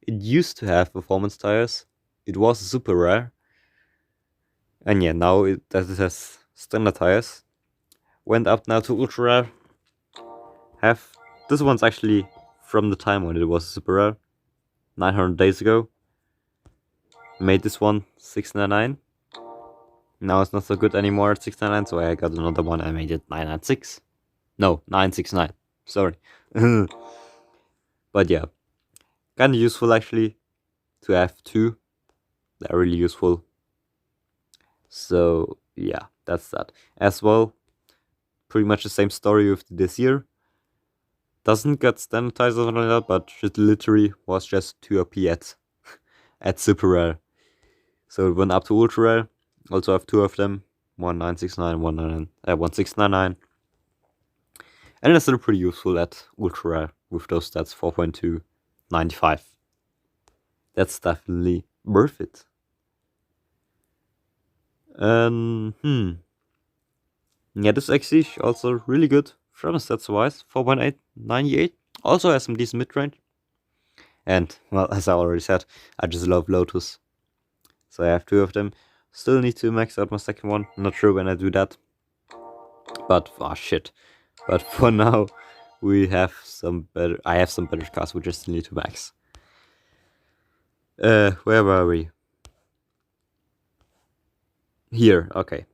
It used to have performance tires. It was super rare. And yeah, now it has standard tires. Went up now to ultra rare. This one's actually from the time when it was super rare, 900 days ago. Made this one 699. Now it's not so good anymore at 699, so I got another one. I made it 996. No, 969. Sorry. But yeah, kind of useful actually to have two. They're really useful. So yeah, that's that. As well, pretty much the same story with this year. Doesn't get standardized or something like that, but it literally was just 2 OP at super rare. So it went up to ultra rare. Also have two of them, 1969, 1699. And it's still pretty useful at ultra rare with those stats, 4.2, 95. That's definitely worth it. Yeah, this Exige also really good from stats wise, 4.8, 98. Also has some decent mid range. And well, as I already said, I just love Lotus. So I have two of them. Still need to max out my second one. Not sure when I do that. But shit. But for now, we have some better. I have some better cars. We just need to max. Where were we? Here. Okay.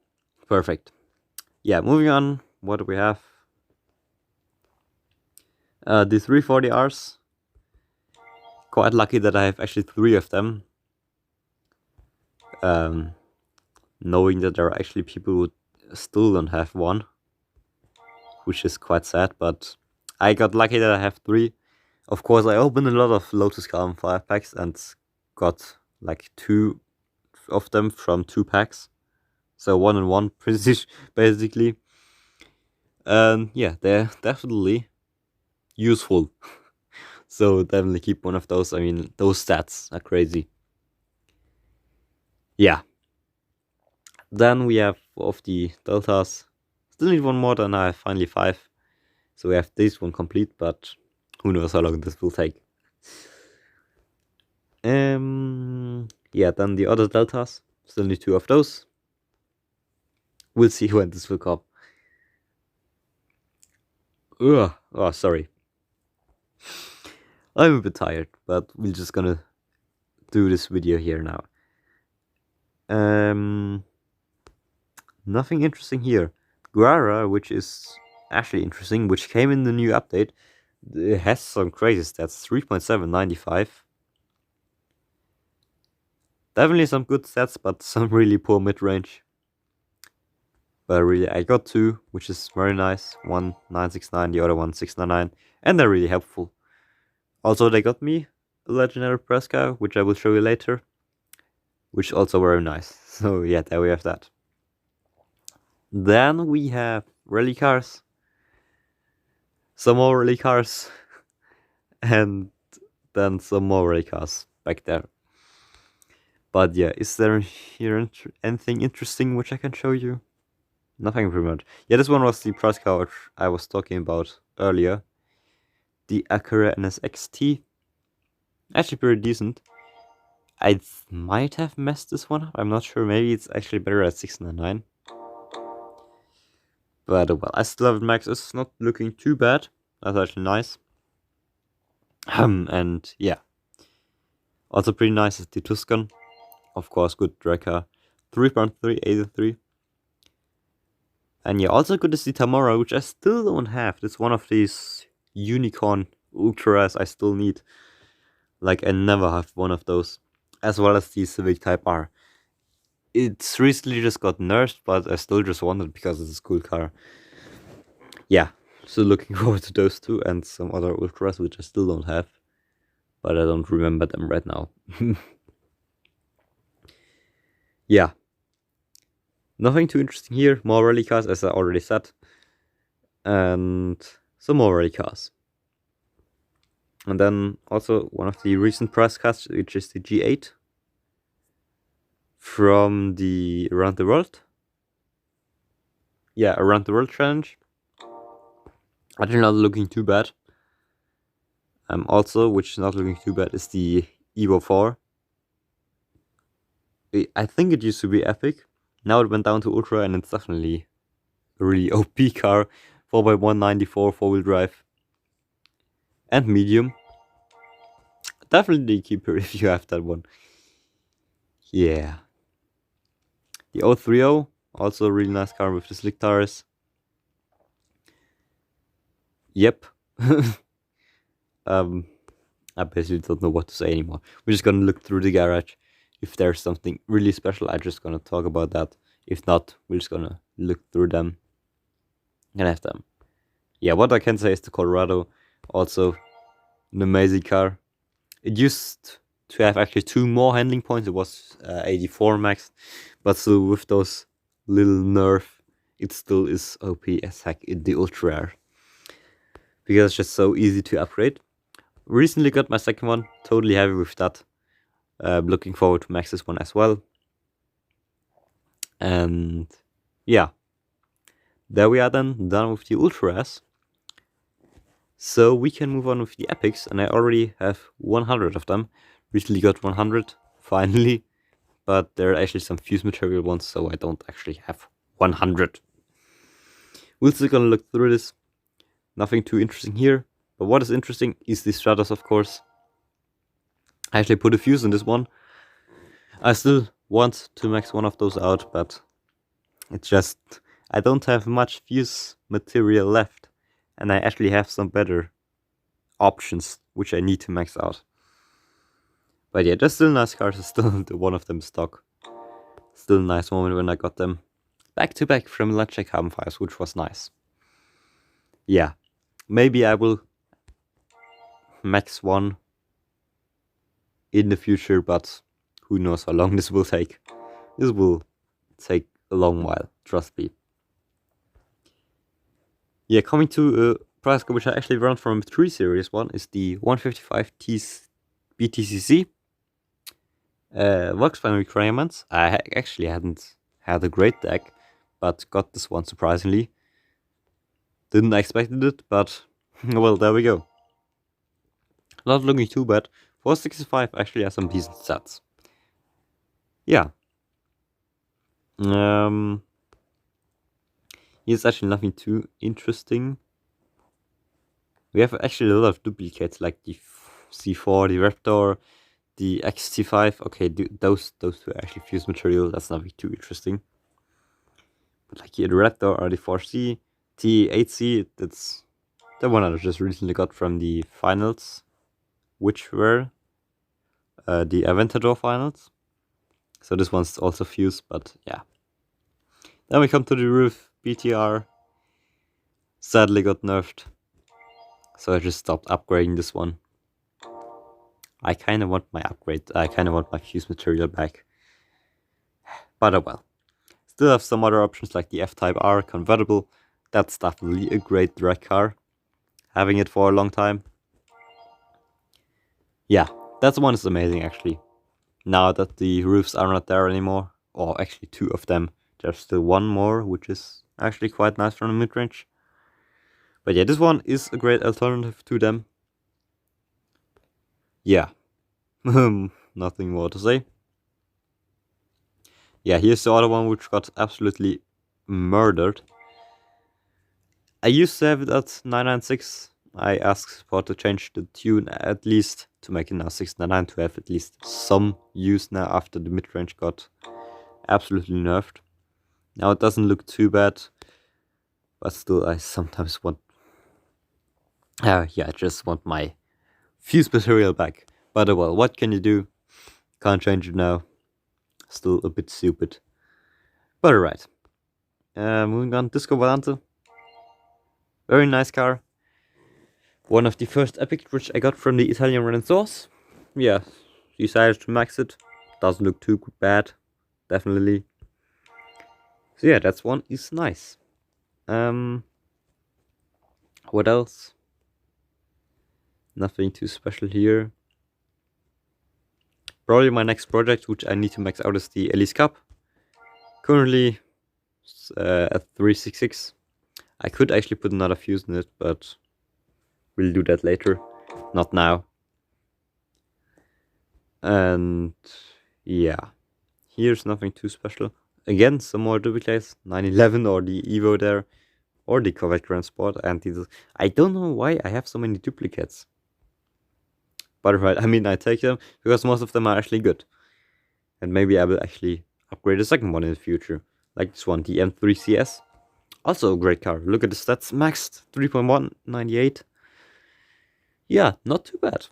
Perfect. Yeah. Moving on. What do we have? The 340Rs. Quite lucky that I have actually 3 of them. Knowing that there are actually people who still don't have one, which is quite sad, but I got lucky that I have 3. Of course, I opened a lot of Lotus Carbon 5 packs and got like 2 of them from 2 packs. So 1 and 1, basically. And yeah, they're definitely useful. So definitely keep one of those. I mean, those stats are crazy. Yeah. Then we have of the deltas. Still need one more, then I have finally 5. So we have this one complete, but who knows how long this will take. Yeah, then the other deltas. Still need 2 of those. We'll see when this will come. Ugh. Oh, sorry. I'm a bit tired, but we're just gonna do this video here now. Nothing interesting here. Guara, which is actually interesting, which came in the new update, it has some crazy stats. 3.795. Definitely some good stats, but some really poor mid-range. But really, I got two, which is very nice. One 969, the other one 699, and they're really helpful. Also, they got me a legendary press car, which I will show you later, which is also very nice. So yeah, there we have that. Then we have rally cars, some more rally cars, and then some more rally cars back there. But yeah, is there here anything interesting which I can show you? Nothing pretty much. Yeah, this one was the press car which I was talking about earlier. The Acura NSXT. Actually pretty decent. I might have messed this one up. I'm not sure. Maybe it's actually better at 699. But well, I still have it max. It's not looking too bad. That's actually nice. And yeah. Also pretty nice is the Tuscan. Of course, good drag car. 3.383. And yeah, also good is the Tamara, which I still don't have. It's one of these unicorn ultras I still need. Like, I never have one of those. As well as the Civic Type R. It's recently just got nerfed, but I still just want it because it's a cool car. Yeah, so looking forward to those two and some other ultras which I still don't have. But I don't remember them right now. Yeah. Nothing too interesting here. More rally cars, as I already said. And some more rally cars. And then also one of the recent press cars, which is the G8 from the Around the World. Yeah, Around the World challenge. Actually not looking too bad. Also, which is not looking too bad, is the Evo 4. I think it used to be epic. Now it went down to Ultra, and it's definitely a really OP car. 4x194 4-wheel drive. And medium. Definitely keep her if you have that one. Yeah. The 030, also a really nice car with the slick tires. Yep. I basically don't know what to say anymore. We're just gonna look through the garage. If there's something really special, I'm just gonna talk about that. If not, we're just gonna look through them and have them. Yeah, what I can say is the Colorado, also an amazing car. It used to have actually 2 more handling points. It was 84 max, but still with those little nerf, it still is OP as heck in the Ultra Rare. Because it's just so easy to upgrade. Recently got my second one, totally happy with that. Looking forward to max this one as well. And yeah, there we are then, done with the Ultras. So we can move on with the epics, and I already have 100 of them. Recently got 100, finally. But there are actually some fuse material ones, so I don't actually have 100. We're still gonna look through this. Nothing too interesting here. But what is interesting is the Stratos, of course. I actually put a fuse in this one. I still want to max one of those out, but it's just I don't have much fuse material left. And I actually have some better options which I need to max out. But yeah, they're still nice cars. Still one of them stock. Still a nice moment when I got them back to back from Legendary Carbon Fires, which was nice. Yeah, maybe I will max one in the future, but who knows how long this will take. This will take a long while, trust me. Yeah, coming to a price which I actually run from 3 series one is the 155 BTCC. Works fine requirements. I actually hadn't had a great deck, but got this one surprisingly. Didn't expect it, but well, there we go. Not looking too bad. 465 actually has some decent stats. Yeah. Here's actually nothing too interesting. We have actually a lot of duplicates, like the C4, the Raptor, the XT5. Okay, those two are actually fused material. That's not too interesting. But like here, the Raptor or the 4C, T8C, that's the one I just recently got from the finals, which were the Aventador finals. So this one's also fused, but yeah. Then we come to the roof. BTR sadly got nerfed, so I just stopped upgrading this one. I kind of want my fuse material back. But oh well. Still have some other options like the F-Type R convertible. That's definitely a great drag car. Having it for a long time. Yeah, that one is amazing actually. Now that the roofs are not there anymore, or actually two of them, there's still one more, which is actually quite nice from the mid-range. But yeah, this one is a great alternative to them. Yeah, nothing more to say. Yeah, here's the other one which got absolutely murdered. I used to have it at 996. I asked support to change the tune at least to make it now 699 to have at least some use now after the mid-range got absolutely nerfed. Now it doesn't look too bad, but still I sometimes want... I just want my fuse material back. But well, what can you do? Can't change it now. Still a bit stupid. But alright. Moving on, Disco Volante. Very nice car. One of the first epic which I got from the Italian Renaissance. Yeah, decided to max it. Doesn't look too bad, definitely. So yeah, that one is nice. What else? Nothing too special here. Probably my next project, which I need to max out, is the Elise Cup. Currently at 366. I could actually put another fuse in it, but we'll do that later. Not now. And yeah, here's nothing too special. Again, some more duplicates. 911 or the Evo there, or the Corvette Grand Sport. And I don't know why I have so many duplicates. But right, I mean, I take them because most of them are actually good. And maybe I will actually upgrade a second one in the future. Like this one, the M3 CS. Also a great car. Look at the stats. Maxed 3.198. Yeah, not too bad.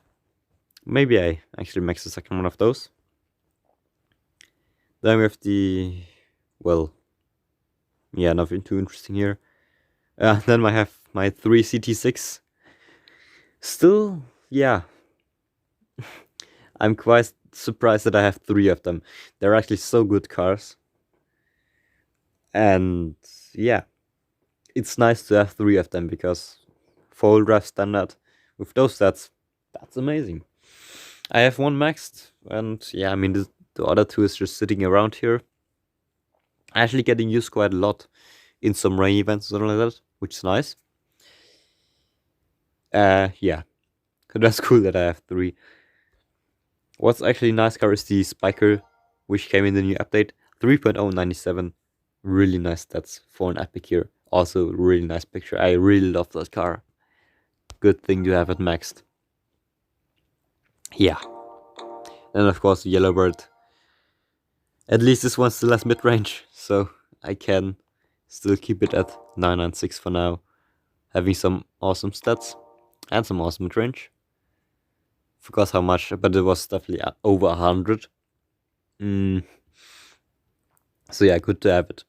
Maybe I actually max the second one of those. Then we have the... well... yeah, nothing too interesting here. Then I have my 3 CT6. Still, yeah. I'm quite surprised that I have 3 of them. They're actually so good cars. And yeah, it's nice to have 3 of them because full draft standard with those stats, that's amazing. I have 1 maxed, and yeah, I mean the other 2 is just sitting around here. Actually getting used quite a lot in some rain events or something like that, which is nice. Yeah, that's cool that I have 3. What's actually nice car is the Spiker, which came in the new update. 3.097. Really nice stats for an epic here. Also, really nice picture. I really love that car. Good thing to have it maxed. Yeah. And of course, the Yellowbird. At least this one still has mid-range, so I can still keep it at 996 for now. Having some awesome stats and some awesome mid-range. Forgot how much, but it was definitely over 100. So yeah, good to have it.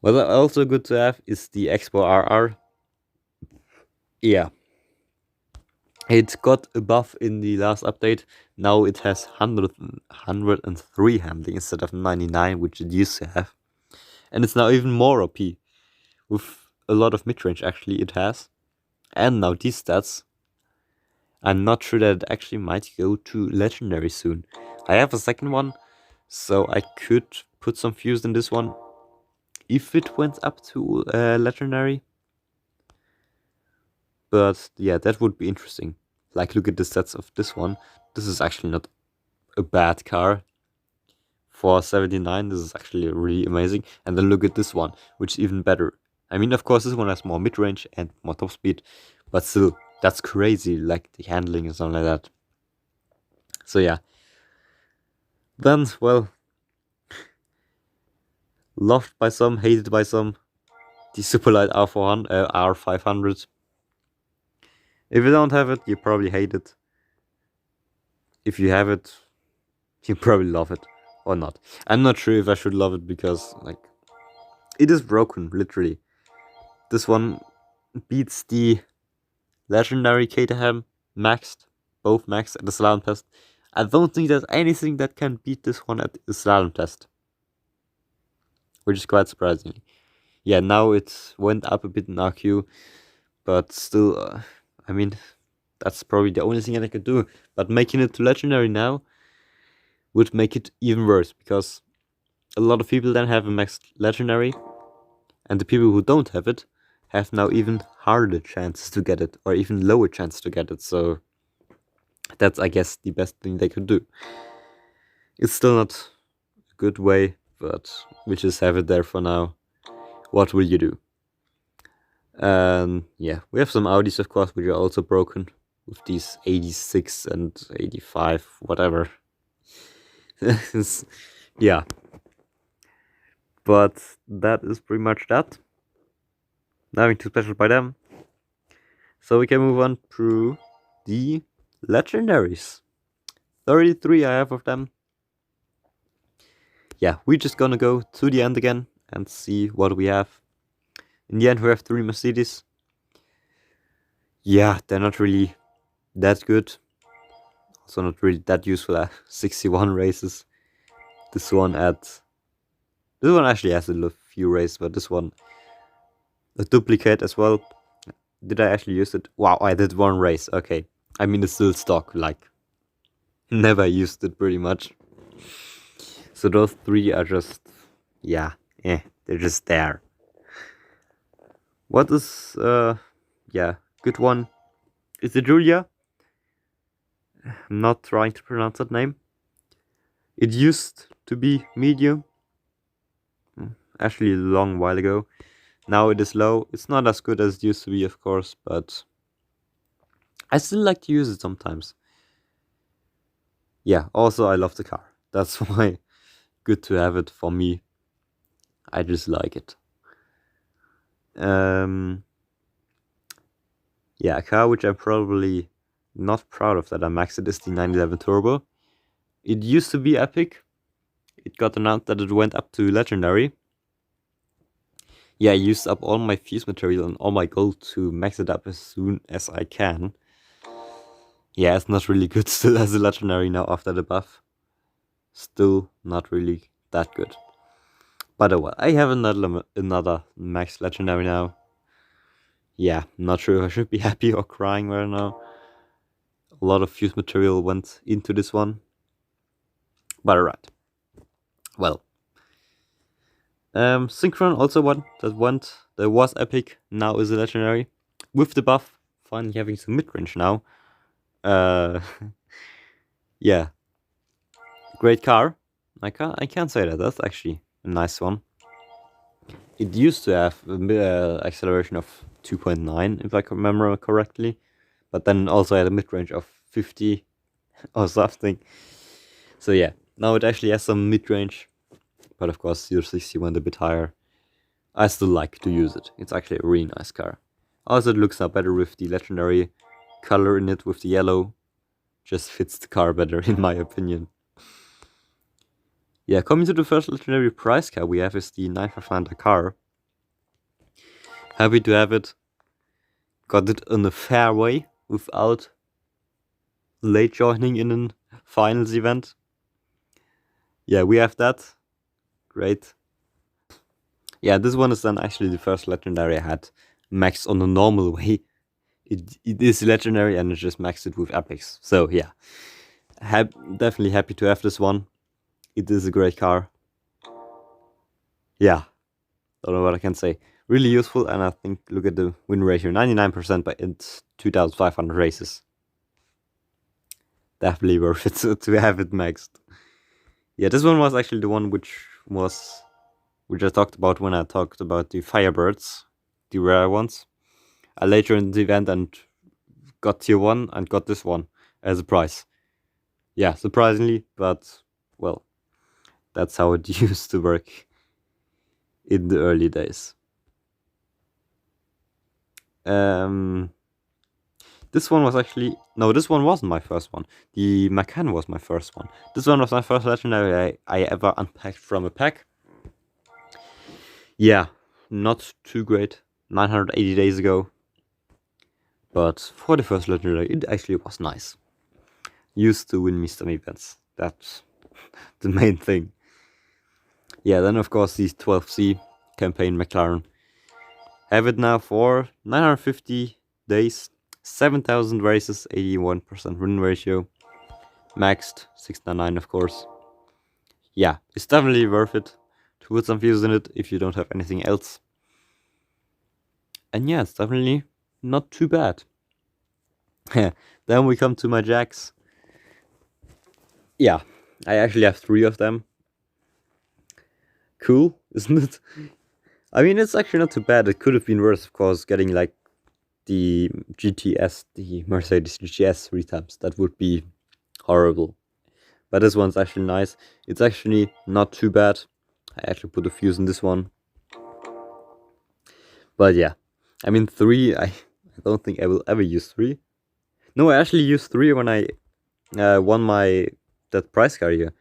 What also good to have is the Expo RR. Yeah. It got a buff in the last update. Now it has 103 handling instead of 99, which it used to have. And it's now even more OP. With a lot of mid-range actually it has. And now these stats. I'm not sure that it actually might go to Legendary soon. I have a second one, so I could put some fuse in this one. If it went up to Legendary. But yeah, that would be interesting. Like, look at the stats of this one. This is actually not a bad car. For 79, this is actually really amazing. And then look at this one, which is even better. I mean, of course, this one has more mid-range and more top speed, but still, that's crazy, like the handling and something like that. So yeah. Then, well, loved by some, hated by some, the Superlight R500. If you don't have it, you probably hate it. If you have it, you probably love it, or not. I'm not sure if I should love it because, like, it is broken, literally. This one beats the Legendary Caterham maxed, both maxed at the slalom test. I don't think there's anything that can beat this one at the slalom test, which is quite surprising. Yeah, now it went up a bit in RQ, but still, I mean, that's probably the only thing that I could do. But making it to Legendary now would make it even worse, because a lot of people then have a maxed Legendary, and the people who don't have it have now even harder chances to get it, or even lower chance to get it. So that's, I guess, the best thing they could do. It's still not a good way, but we just have it there for now. What will you do? Yeah, we have some Audis, of course, which are also broken with these 86 and 85, whatever. Yeah. But that is pretty much that. Nothing too special by them. So we can move on to the Legendaries. 33 I have of them. Yeah, we're just gonna go to the end again and see what we have. In the end, we have 3 Mercedes. Yeah, they're not really that good. Also not really that useful at 61 races. This one actually has a few races, but this one a duplicate as well. Did I actually use it? Wow, I did 1 race. Okay, I mean, it's still stock, like, never used it pretty much. So those 3 are just, yeah, they're just there. What is, yeah, good one is the Julia. I'm not trying to pronounce that name. It used to be medium, actually a long while ago. Now it is low. It's not as good as it used to be, of course, but I still like to use it sometimes. Yeah, also I love the car. That's why good to have it for me. I just like it. Yeah, a car which I'm probably not proud of that I maxed it is the 911 Turbo. It used to be epic. It got announced that it went up to Legendary. Yeah, I used up all my fuse material and all my gold to max it up as soon as I can. Yeah, it's not really good still as a Legendary now after the buff. Still not really that good. But oh well, I have another max Legendary now. Yeah, not sure if I should be happy or crying right now. A lot of fuse material went into this one. But alright. Well. Synchron also one that was epic, now is a Legendary. With the buff, finally having some mid-range now. Yeah. Great car. I can't say that, that's actually a nice one. It used to have acceleration of 2.9, if I can remember correctly. But then also had a mid-range of 50 or something. So yeah, now it actually has some mid-range. But of course, 060 went a bit higher. I still like to use it. It's actually a really nice car. Also, it looks now better with the Legendary color in it, with the yellow. Just fits the car better, in my opinion. Yeah, coming to the first Legendary prize car we have is the 955 car. Happy to have it. Got it in a fair way, without late joining in a finals event. Yeah, we have that. Great. Yeah, this one is then actually the first Legendary I had maxed on a normal way. It is Legendary and I just maxed it with epics. So yeah, definitely happy to have this one. It is a great car. Yeah, don't know what I can say. Really useful, and I think, look at the win ratio, 99% by it's 2,500 races. Definitely worth it to have it maxed. Yeah, this one was actually the one which I talked about when I talked about the Firebirds. the rare ones. I later in the event and got tier 1 and got this one as a prize. Yeah, surprisingly, but well, that's how it used to work in the early days. This one was actually... No, this one wasn't my first one. The McCann was my first one. This one was my first legendary I ever unpacked from a pack. Yeah, not too great. 980 days ago. But for the first legendary, it actually was nice. Used to win me some events. That's the main thing. Yeah, then of course these 12C campaign McLaren. Have it now for 950 days. 7,000 races, 81% win ratio. Maxed, 699 of course. Yeah, it's definitely worth it to put some views in it if you don't have anything else. And yeah, it's definitely not too bad. Then we come to my jacks. Yeah, I actually have 3 of them. Cool, isn't it? I mean, it's actually not too bad. It could have been worse, of course, getting like the GTS, the Mercedes GTS 3 times. That would be horrible. But this one's actually nice. It's actually not too bad. I actually put a fuse in this one. But yeah, I mean 3, I don't think I will ever use 3. No, I actually used 3 when I won that prize car here.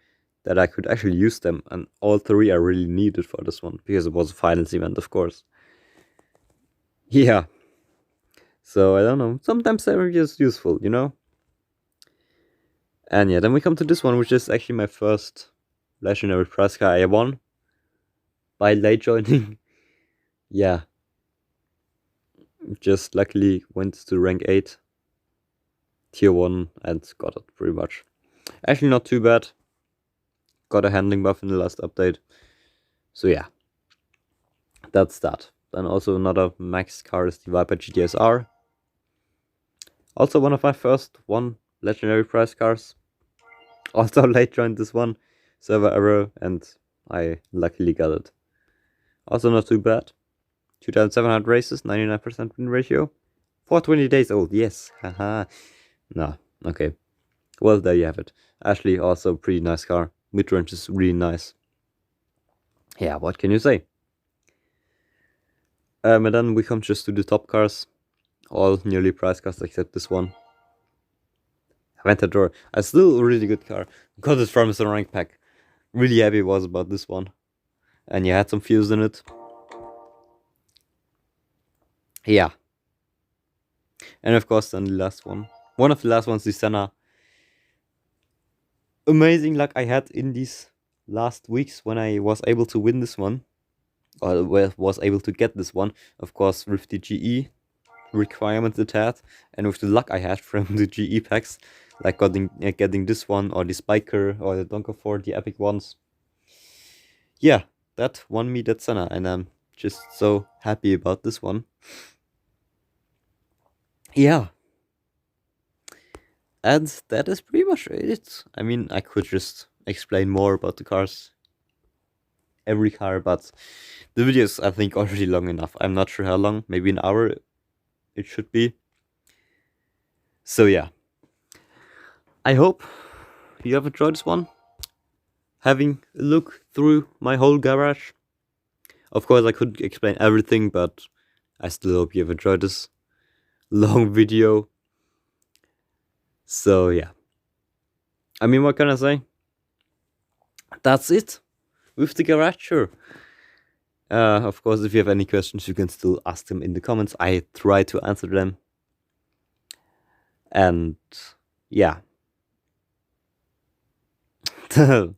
That I could actually use them, and all 3 are really needed for this one, because it was a finals event, of course. Yeah. So, I don't know, sometimes they're just useful, you know? And yeah, then we come to this one, which is actually my first legendary prize car I won by late joining. Yeah. Just luckily went to rank 8, tier 1, and got it pretty much. Actually not too bad. Got a handling buff in the last update. So yeah, that's that. Then also another max car is the Viper GTSR. Also one of my first legendary prize cars. Also late joined this one, server error, and I luckily got it. Also not too bad. 2,700 races, 99% win ratio. 420 days old, yes, haha. No, okay. Well, there you have it. Actually, also pretty nice car. Mid-range is really nice. Yeah, what can you say? And then we come just to the top cars. All nearly price cars except this one. Aventador. A still a really good car. Got it from the rank pack. Really happy was about this one. And you had some fuse in it. Yeah. And of course then the last one. One of the last ones, the Senna. Amazing luck I had in these last weeks when I was able to win this one. Or was able to get this one. Of course with the GE requirements it had. And with the luck I had from the GE packs. Like getting this one, or the Spiker, or the Donker 4, the epic ones. Yeah, that won me that Senna, and I'm just so happy about this one. Yeah. And that is pretty much it. I mean, I could just explain more about the cars. Every car, but the video is, I think, already long enough. I'm not sure how long, maybe an hour it should be. So yeah. I hope you have enjoyed this one. Having a look through my whole garage. Of course, I couldn't explain everything, but I still hope you have enjoyed this long video. So yeah. I mean, what can I say? That's it with the garage tour. Of course, if you have any questions, you can still ask them in the comments. I try to answer them. And yeah.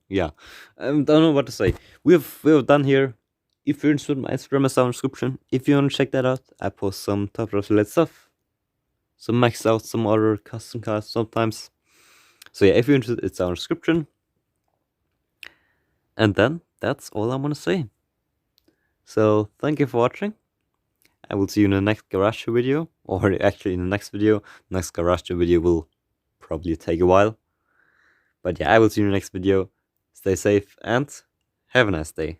Yeah, I don't know what to say. We've done here. If you're interested in my Instagram, it's down in the description. If you want to check that out, I post some top related stuff. Some maxed out, some other custom cards sometimes. So yeah, if you're interested, it's down in the description. And then that's all I want to say. So thank you for watching. I will see you in the next garage video, or actually in the next video. Next garage video will probably take a while. But yeah, I will see you in the next video. Stay safe and have a nice day.